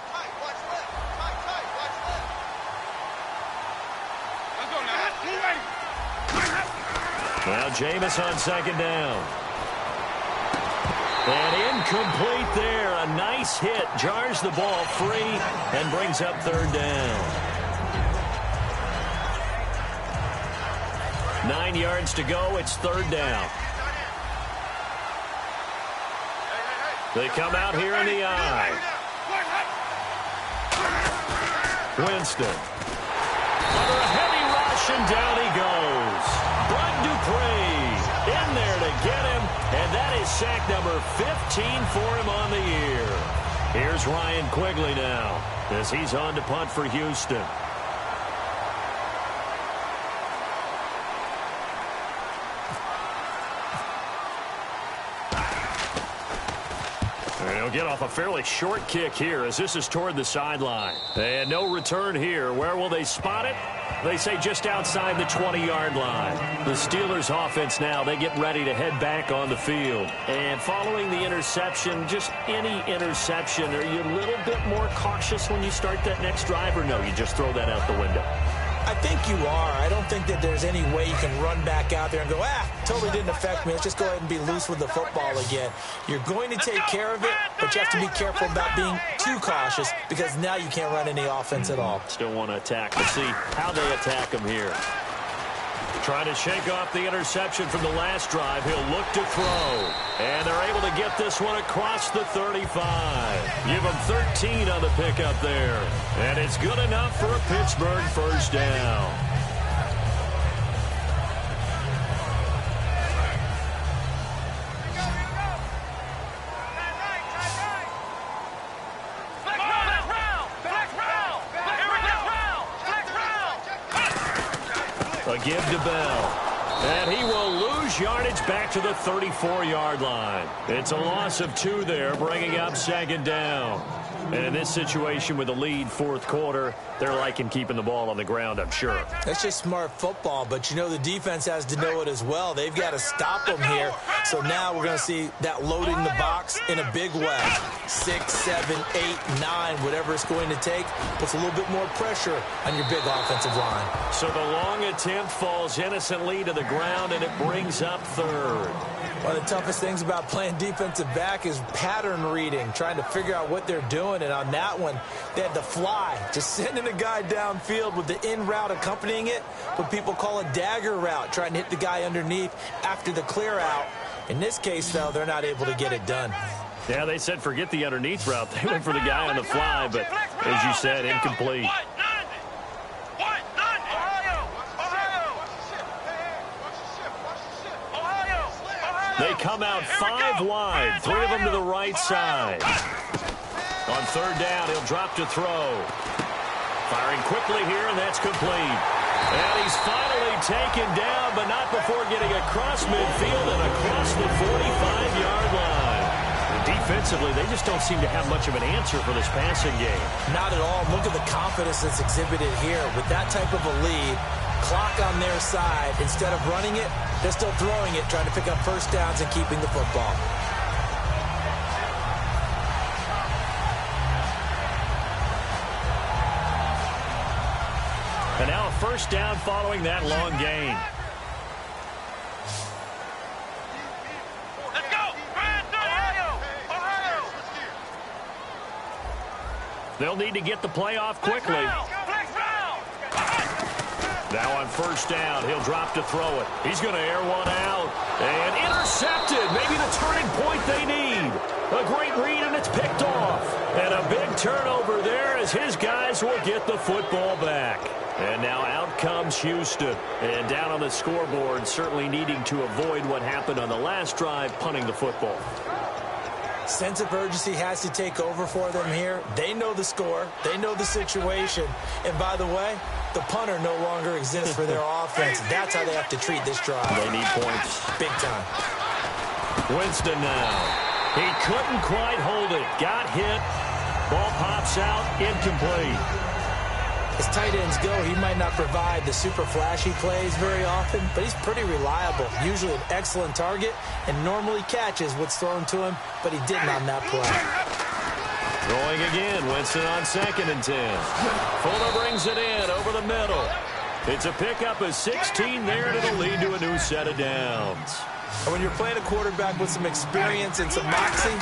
Now Jameis on 2nd down. And incomplete there. A nice hit. Jars the ball free and brings up 3rd down. 9 yards to go. It's 3rd down. They come out here in the eye. Winston. Under a heavy rush, and down he goes. Bud Dupree in there to get him, and that is sack number 15 for him on the year. Here's Ryan Quigley now as he's on to punt for Houston. And he'll get off a fairly short kick here as this is toward the sideline. And no return here. Where will they spot it? They say just outside the 20-yard line. The Steelers offense now, they get ready to head back on the field. And following the interception, just any interception, are you a little bit more cautious when you start that next drive, or no, you just throw that out the window? I think you are. I don't think that there's any way you can run back out there and go, totally didn't affect me. Let's just go ahead and be loose with the football again. You're going to take care of it, but you have to be careful about being too cautious because now you can't run any offense at all. Still want to attack. Let's see how they attack him here. Trying to shake off the interception from the last drive. He'll look to throw. And they're able to get this one across the 35. Give him 13 on the pickup there. And it's good enough for a Pittsburgh first down. A give to Bell. And he will lose yardage back to the 34-yard line. It's a loss of 2 there, bringing up second down. And in this situation with the lead fourth quarter, they're liking keeping the ball on the ground, I'm sure. That's just smart football, but you know the defense has to know it as well. They've got to stop them here. So now we're going to see that loading the box in a big way. 6, 7, 8, 9, whatever it's going to take, puts a little bit more pressure on your big offensive line. So the long attempt falls innocently to the ground, and it brings up third. One of the toughest things about playing defensive back is pattern reading, trying to figure out what they're doing. And on that one, they had the fly, just sending a guy downfield with the in route accompanying it, what people call a dagger route, trying to hit the guy underneath after the clear out. In this case, though, they're not able to get it done. Yeah, they said forget the underneath route. They went for the guy on the fly, but as you said, incomplete. They come out 5 wide, 3 of them to the right side. On third down, he'll drop to throw. Firing quickly here, and that's complete. And he's finally taken down, but not before getting across midfield and across the 45-yard line. Defensively, they just don't seem to have much of an answer for this passing game. Not at all. Look at the confidence that's exhibited here. With that type of a lead, clock on their side, instead of running it, they're still throwing it, trying to pick up first downs and keeping the football. And now a first down following that long gain. Let's go! Ohio! They'll need to get the play off quickly. Now on first down, he'll drop to throw it. He's going to air one out. And intercepted. Maybe the turning point they need. A great read, and it's picked off. And a big turnover there as his guys will get the football back. And now out comes Houston. And down on the scoreboard, certainly needing to avoid what happened on the last drive, punting the football. Sense of urgency has to take over for them here. They know the score. They know the situation. And by the way, the punter no longer exists for their offense. That's how they have to treat this drive. They need points. Big time. Winston now. He couldn't quite hold it. Got hit. Ball pops out. Incomplete. As tight ends go, he might not provide the super flashy plays very often, but he's pretty reliable. Usually an excellent target and normally catches what's thrown to him, but he didn't on that play. Throwing again. Winston on 2nd and 10. Fuller brings it in over the middle. It's a pickup of 16 there, and it'll lead to a new set of downs. And when you're playing a quarterback with some experience and some moxie,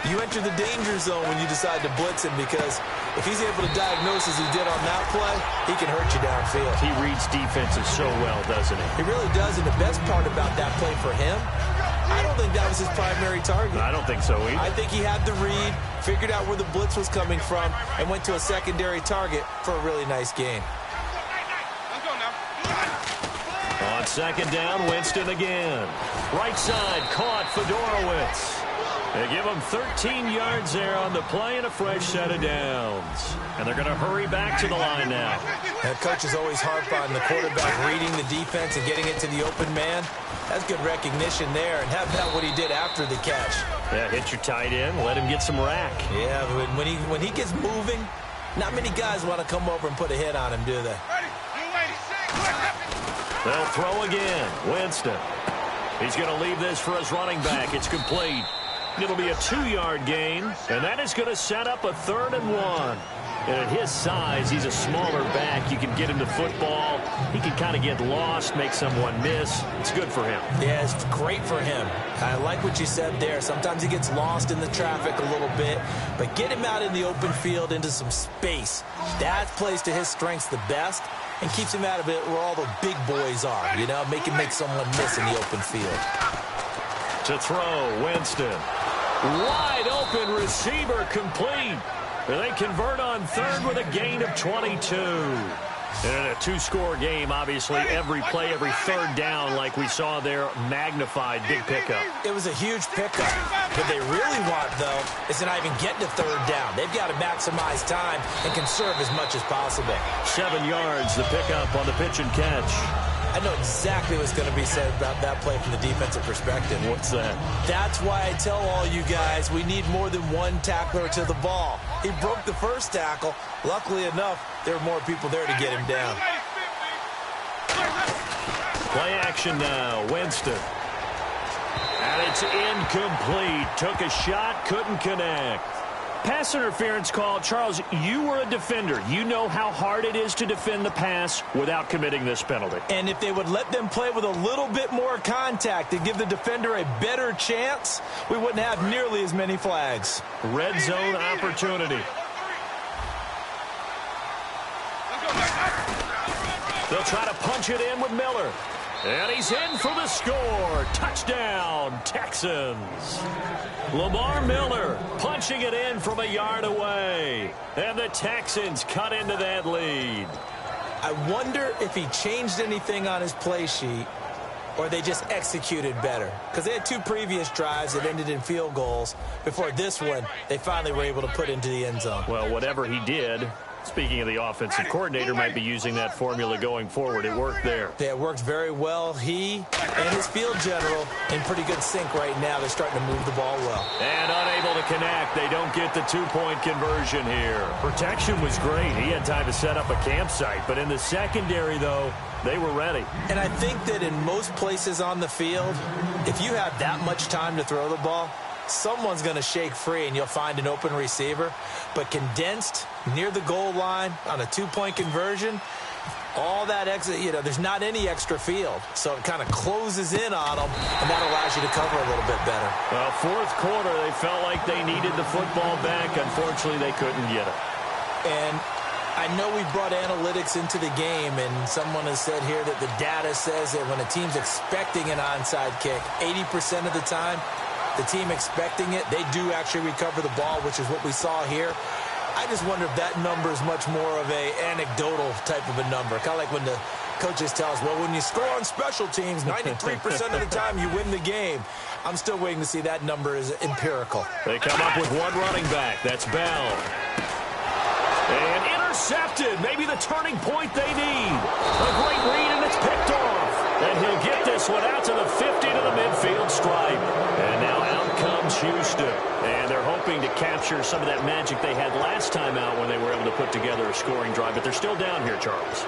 you enter the danger zone when you decide to blitz him, because if he's able to diagnose as he did on that play, he can hurt you downfield. He reads defenses so well, doesn't he? He really does, and the best part about that play for him, I don't think that was his primary target. I don't think so either. I think he had the read, figured out where the blitz was coming from, and went to a secondary target for a really nice gain. On 2nd down, Winston again. Right side, caught Fedorowicz. They give them 13 yards there on the play and a fresh set of downs. And they're going to hurry back to the line now. That coach is always harp on the quarterback reading the defense and getting it to the open man. That's good recognition there. And how about what he did after the catch? Yeah, hit your tight end, let him get some rack. Yeah, but when he gets moving, not many guys want to come over and put a hit on him, do they? They'll throw again. Winston. He's going to leave this for his running back. It's complete. It'll be a 2-yard gain, and that is going to set up a 3rd and 1. And at his size, he's a smaller back. You can get him to football. He can kind of get lost, make someone miss. It's good for him. Yeah, it's great for him. I like what you said there. Sometimes he gets lost in the traffic a little bit, but get him out in the open field into some space. That plays to his strengths the best and keeps him out of it where all the big boys are, you know, make someone miss in the open field. To throw, Winston. Wide open receiver complete. They convert on 3rd with a gain of 22. And in a 2-score game, obviously, every play, every 3rd down, like we saw there, magnified, big pickup. It was a huge pickup. What they really want, though, is to not even get to 3rd down. They've got to maximize time and conserve as much as possible. 7 yards, the pickup on the pitch and catch. I know exactly what's going to be said about that play from the defensive perspective. What's that? That's why I tell all you guys we need more than one tackler to the ball. He broke the first tackle. Luckily enough, there were more people there to get him down. Play action now. Winston. And it's incomplete. Took a shot, couldn't connect. Pass interference call. Charles, you were a defender. You know how hard it is to defend the pass without committing this penalty. And if they would let them play with a little bit more contact to give the defender a better chance, we wouldn't have nearly as many flags. Red zone opportunity. They'll try to punch it in with Miller. And he's in for the score. Touchdown, Texans. Lamar Miller punching it in from a yard away. And the Texans cut into that lead. I wonder if he changed anything on his play sheet or they just executed better. Because they had 2 previous drives that ended in field goals. Before this one, they finally were able to put into the end zone. Well, whatever he did, speaking of the offensive coordinator, might be using that formula going forward. It worked there. Yeah, it worked very well. He and his field general in pretty good sync right now. They're starting to move the ball well. And unable to connect. They don't get the 2-point conversion here. Protection was great. He had time to set up a campsite. But in the secondary, though, they were ready. And I think that in most places on the field, if you have that much time to throw the ball, someone's going to shake free and you'll find an open receiver. But condensed near the goal line on a 2-point conversion, all that exit, you know, there's not any extra field. So it kind of closes in on them, and that allows you to cover a little bit better. Well, 4th quarter, they felt like they needed the football back. Unfortunately, they couldn't get it. And I know we brought analytics into the game, and someone has said here that the data says that when a team's expecting an onside kick, 80% of the time, the team expecting it, they do actually recover the ball, which is what we saw here. I just wonder if that number is much more of a anecdotal type of a number. Kind of like when the coaches tell us, well, when you score on special teams, 93% of the time you win the game. I'm still waiting to see that number is empirical. They come up with one running back. That's Bell. And intercepted. Maybe the turning point they need. A great read, and it's picked off. And he'll get this one out to the 50 to the midfield stripe. And now out comes Houston. And they're hoping to capture some of that magic they had last time out when they were able to put together a scoring drive. But they're still down here, Charles.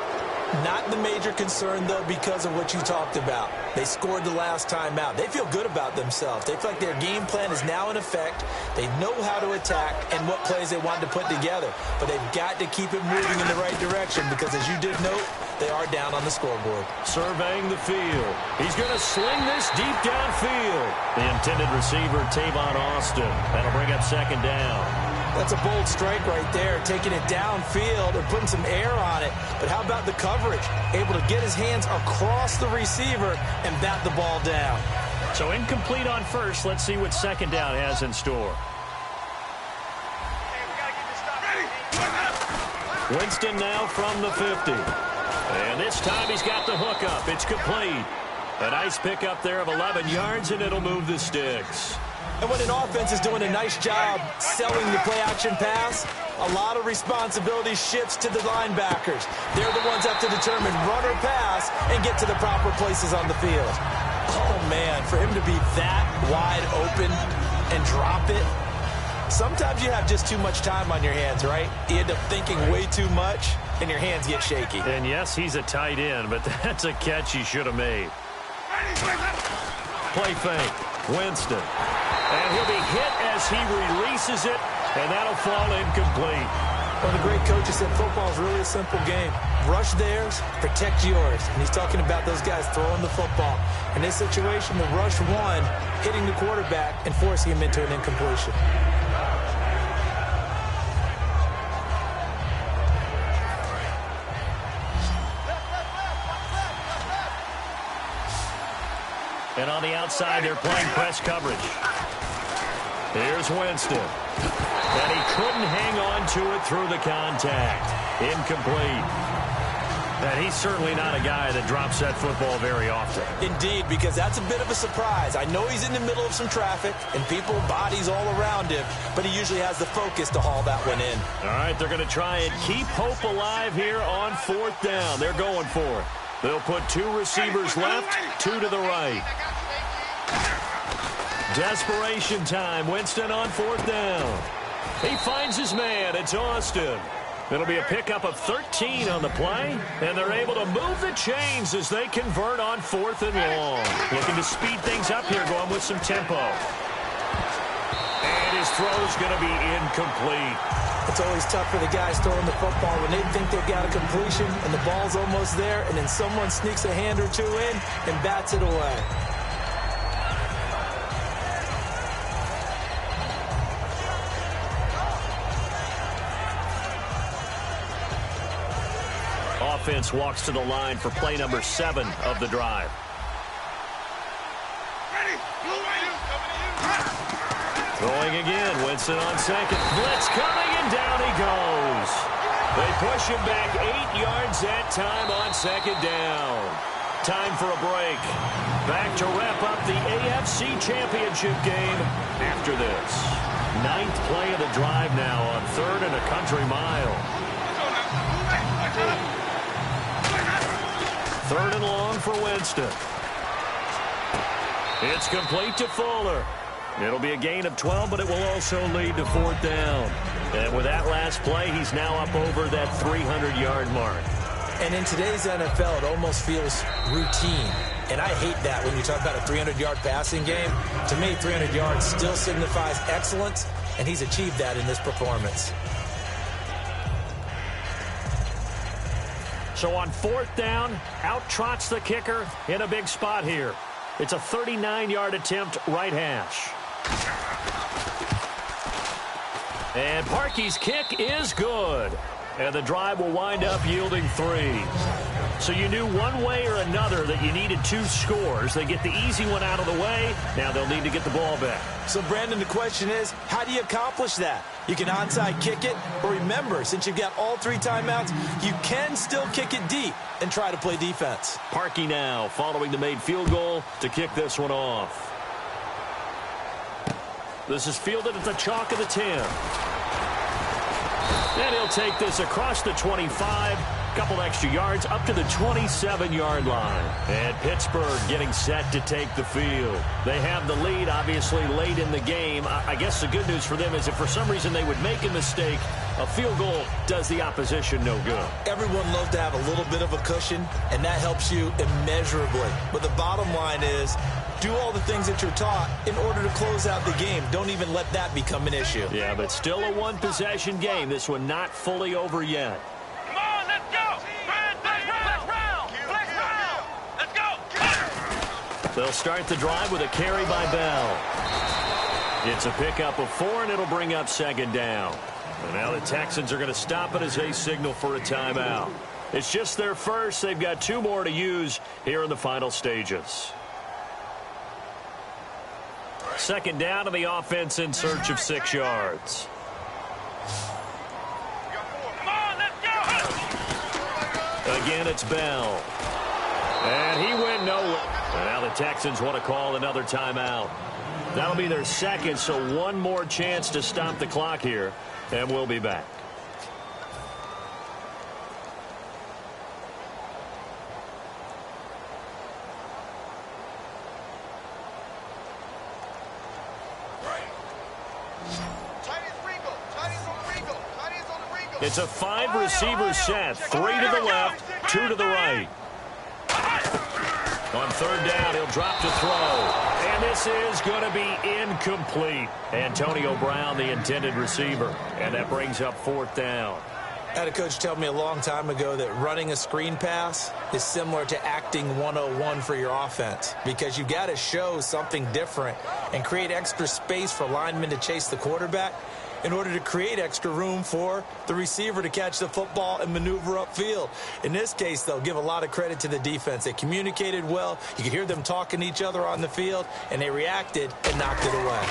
Not the major concern, though, because of what you talked about. They scored the last time out. They feel good about themselves. They feel like their game plan is now in effect. They know how to attack and what plays they want to put together. But they've got to keep it moving in the right direction because, as you did note, they are down on the scoreboard. Surveying the field. He's going to sling this deep downfield. The intended receiver, Tavon Austin. That'll bring up 2nd down. That's a bold strike right there, taking it downfield and putting some air on it. But how about the coverage? Able to get his hands across the receiver and bat the ball down. So incomplete on first. Let's see what 2nd down has in store. Winston now from the 50. And this time he's got the hook up. It's complete. A nice pickup there of 11 yards, and it'll move the sticks. And when an offense is doing a nice job selling the play-action pass, a lot of responsibility shifts to the linebackers. They're the ones that have to determine run or pass and get to the proper places on the field. Oh, man, for him to be that wide open and drop it, sometimes you have just too much time on your hands, right? You end up thinking way too much, and your hands get shaky. And yes, he's a tight end, but that's a catch he should have made. Play fake, Winston. And he'll be hit as he releases it, and that'll fall incomplete. Well, the great coaches said football is really a simple game. Rush theirs, protect yours. And he's talking about those guys throwing the football. In this situation, the rush one, hitting the quarterback and forcing him into an incompletion. And on the outside, they're playing press coverage. Here's Winston. And he couldn't hang on to it through the contact. Incomplete. And he's certainly not a guy that drops that football very often. Indeed, because that's a bit of a surprise. I know he's in the middle of some traffic and people, bodies all around him, but he usually has the focus to haul that one in. All right, they're going to try and keep hope alive here on 4th down. They're going for it. They'll put 2 receivers left, 2 to the right. Desperation time. Winston on 4th down. He finds his man. It's Austin. It'll be a pickup of 13 on the play, and they're able to move the chains as they convert on 4th and long. Looking to speed things up here, going with some tempo. And his throw's going to be incomplete. It's always tough for the guys throwing the football when they think they've got a completion and the ball's almost there, and then someone sneaks a hand or two in and bats it away. Offense walks to the line for play number 7 of the drive. Throwing again. Winston on second. Blitz coming, and down he goes. They push him back 8 yards that time on 2nd down. Time for a break. Back to wrap up the AFC Championship game after this. 9th play of the drive now on 3rd and a country mile. 3rd and long for Winston. It's complete to Fuller. It'll be a gain of 12, but it will also lead to 4th down. And with that last play, he's now up over that 300-yard mark. And in today's NFL, it almost feels routine. And I hate that when you talk about a 300-yard passing game. To me, 300 yards still signifies excellence, and he's achieved that in this performance. So on 4th down, out trots the kicker in a big spot here. It's a 39-yard attempt, right hash. And Parkey's kick is good. And the drive will wind up yielding 3. So you knew one way or another that you needed 2 scores. They get the easy one out of the way. Now they'll need to get the ball back. So, Brandon, the question is, how do you accomplish that? You can onside kick it, or remember, since you've got all 3 timeouts, you can still kick it deep and try to play defense. Parkey now following the made field goal to kick this one off. This is fielded at the chalk of the 10. And he'll take this across the 25. Couple extra yards up to the 27-yard line. And Pittsburgh getting set to take the field. They have the lead, obviously, late in the game. I guess the good news for them is if for some reason they would make a mistake, a field goal does the opposition no good. Everyone loves to have a little bit of a cushion, and that helps you immeasurably. But the bottom line is, do all the things that you're taught in order to close out the game. Don't even let that become an issue. Yeah, but still a one-possession game. This one not fully over yet. Come on, let's go. Flex round. Let's go. They'll start the drive with a carry by Bell. It's a pickup of 4, and it'll bring up 2nd down. And now the Texans are going to stop it as they signal for a timeout. It's just their first. They've got 2 more to use here in the final stages. 2nd down, and the offense in search of 6 yards. Come on, let's go. Again, it's Bell. And he went nowhere. And now the Texans want to call another timeout. That'll be their second, so one more chance to stop the clock here, and we'll be back. It's a 5-receiver set, 3 to the left, 2 to the right. On third down, he'll drop to throw. And this is going to be incomplete. Antonio Brown, the intended receiver. And that brings up fourth down. I had a coach tell me a long time ago that running a screen pass is similar to acting 101 for your offense, because you've got to show something different and create extra space for linemen to chase the quarterback in order to create extra room for the receiver to catch the football and maneuver upfield. In this case, they'll give a lot of credit to the defense. They communicated well. You could hear them talking to each other on the field, and they reacted and knocked it away.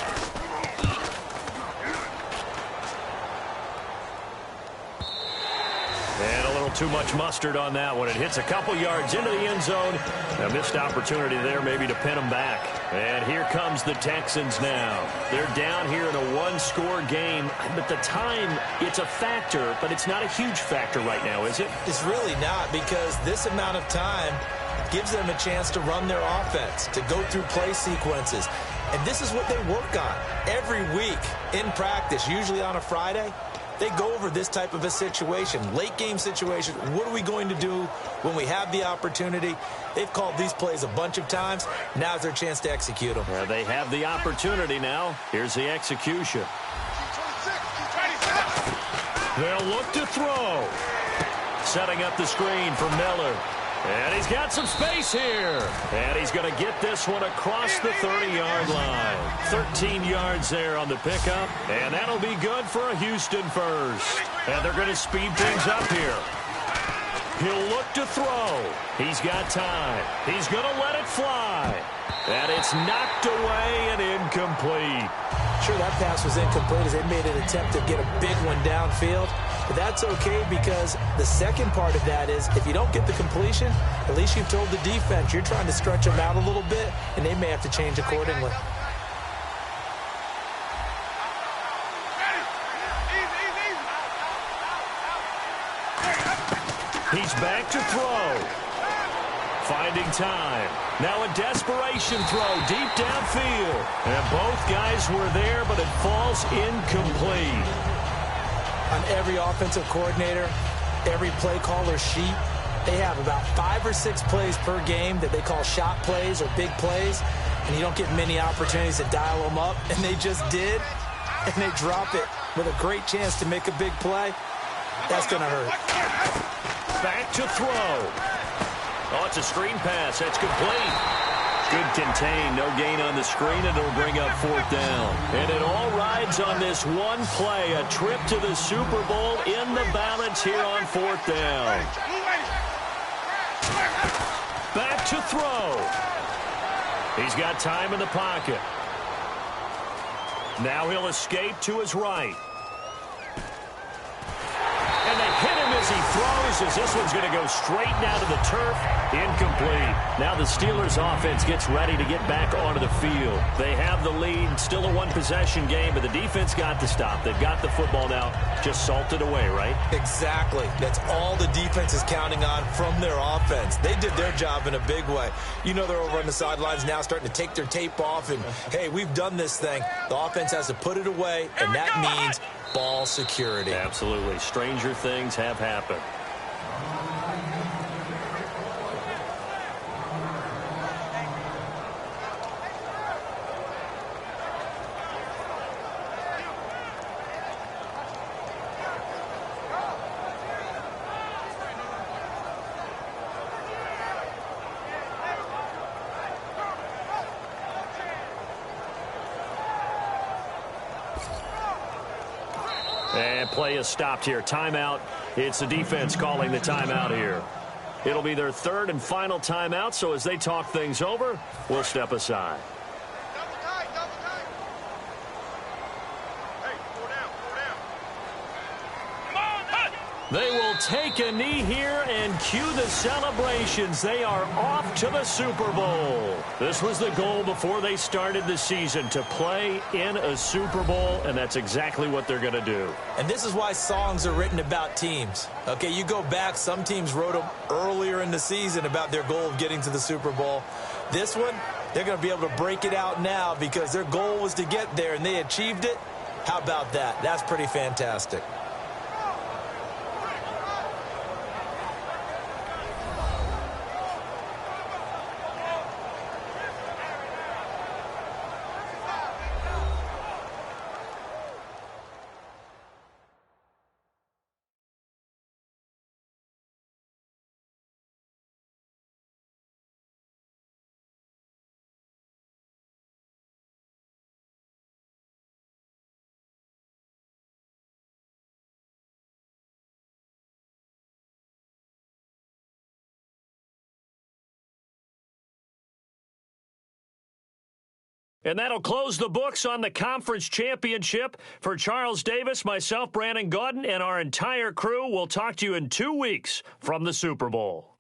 And a little too much mustard on that one. It hits a couple yards into the end zone. A missed opportunity there maybe to pin them back. And here comes the Texans now. They're down here in a one-score game. But the time, it's a factor, but it's not a huge factor right now, is it? It's really not, because this amount of time gives them a chance to run their offense, to go through play sequences. And this is what they work on every week in practice, usually on a Friday. They go over this type of a situation, late game situation. What are we going to do when we have the opportunity? They've called these plays a bunch of times. Now's their chance to execute them. Yeah, they have the opportunity now. Here's the execution. They'll look to throw. Setting up the screen for Miller. And he's got some space here. And he's going to get this one across the 30-yard line. 13 yards there on the pickup. And that'll be good for a Houston first. And they're going to speed things up here. He'll look to throw. He's got time. He's going to let it fly. And it's knocked away and incomplete. Sure, that pass was incomplete as they made an attempt to get a big one downfield. But that's okay, because the second part of that is if you don't get the completion, at least you've told the defense you're trying to stretch them out a little bit, and they may have to change accordingly. He's back to throw. Finding time. Now a desperation throw deep downfield. And both guys were there, but it falls incomplete. On every offensive coordinator, every play caller sheet, they have about 5 or 6 plays per game that they call shot plays or big plays, and you don't get many opportunities to dial them up, and they just did, and they drop it with a great chance to make a big play. That's going to hurt. Back to throw. Oh, it's a screen pass. That's complete. Good contain. No gain on the screen, and it'll bring up fourth down. And it all rides on this one play. A trip to the Super Bowl in the balance here on fourth down. Back to throw. He's got time in the pocket. Now he'll escape to his right. And they hit him as he throws, as this one's going to go straight down to the turf. Incomplete. Now the Steelers offense gets ready to get back onto the field. They have the lead. Still a one-possession game, but the defense got the stop. They've got the football now. Just salted away, right? Exactly. That's all the defense is counting on from their offense. They did their job in a big way. You know they're over on the sidelines now starting to take their tape off, and, hey, we've done this thing. The offense has to put it away, and that means ball security. Absolutely. Stranger things have happened. And play is stopped here. Timeout. It's the defense calling the timeout here. It'll be their third and final timeout, so as they talk things over, we'll step aside. They will will take a knee here and cue the celebrations. They are off to the Super Bowl. This was the goal before they started the season, to play in a Super Bowl, and that's exactly what they're going to do. And this is why songs are written about teams. Okay, you go back, some teams wrote them earlier in the season about their goal of getting to the Super Bowl. This one, they're going to be able to break it out now because their goal was to get there, and they achieved it. How about that? That's pretty fantastic. And that'll close the books on the conference championship. For Charles Davis, myself, Brandon Gaudin, and our entire crew, we'll talk to you in 2 weeks from the Super Bowl.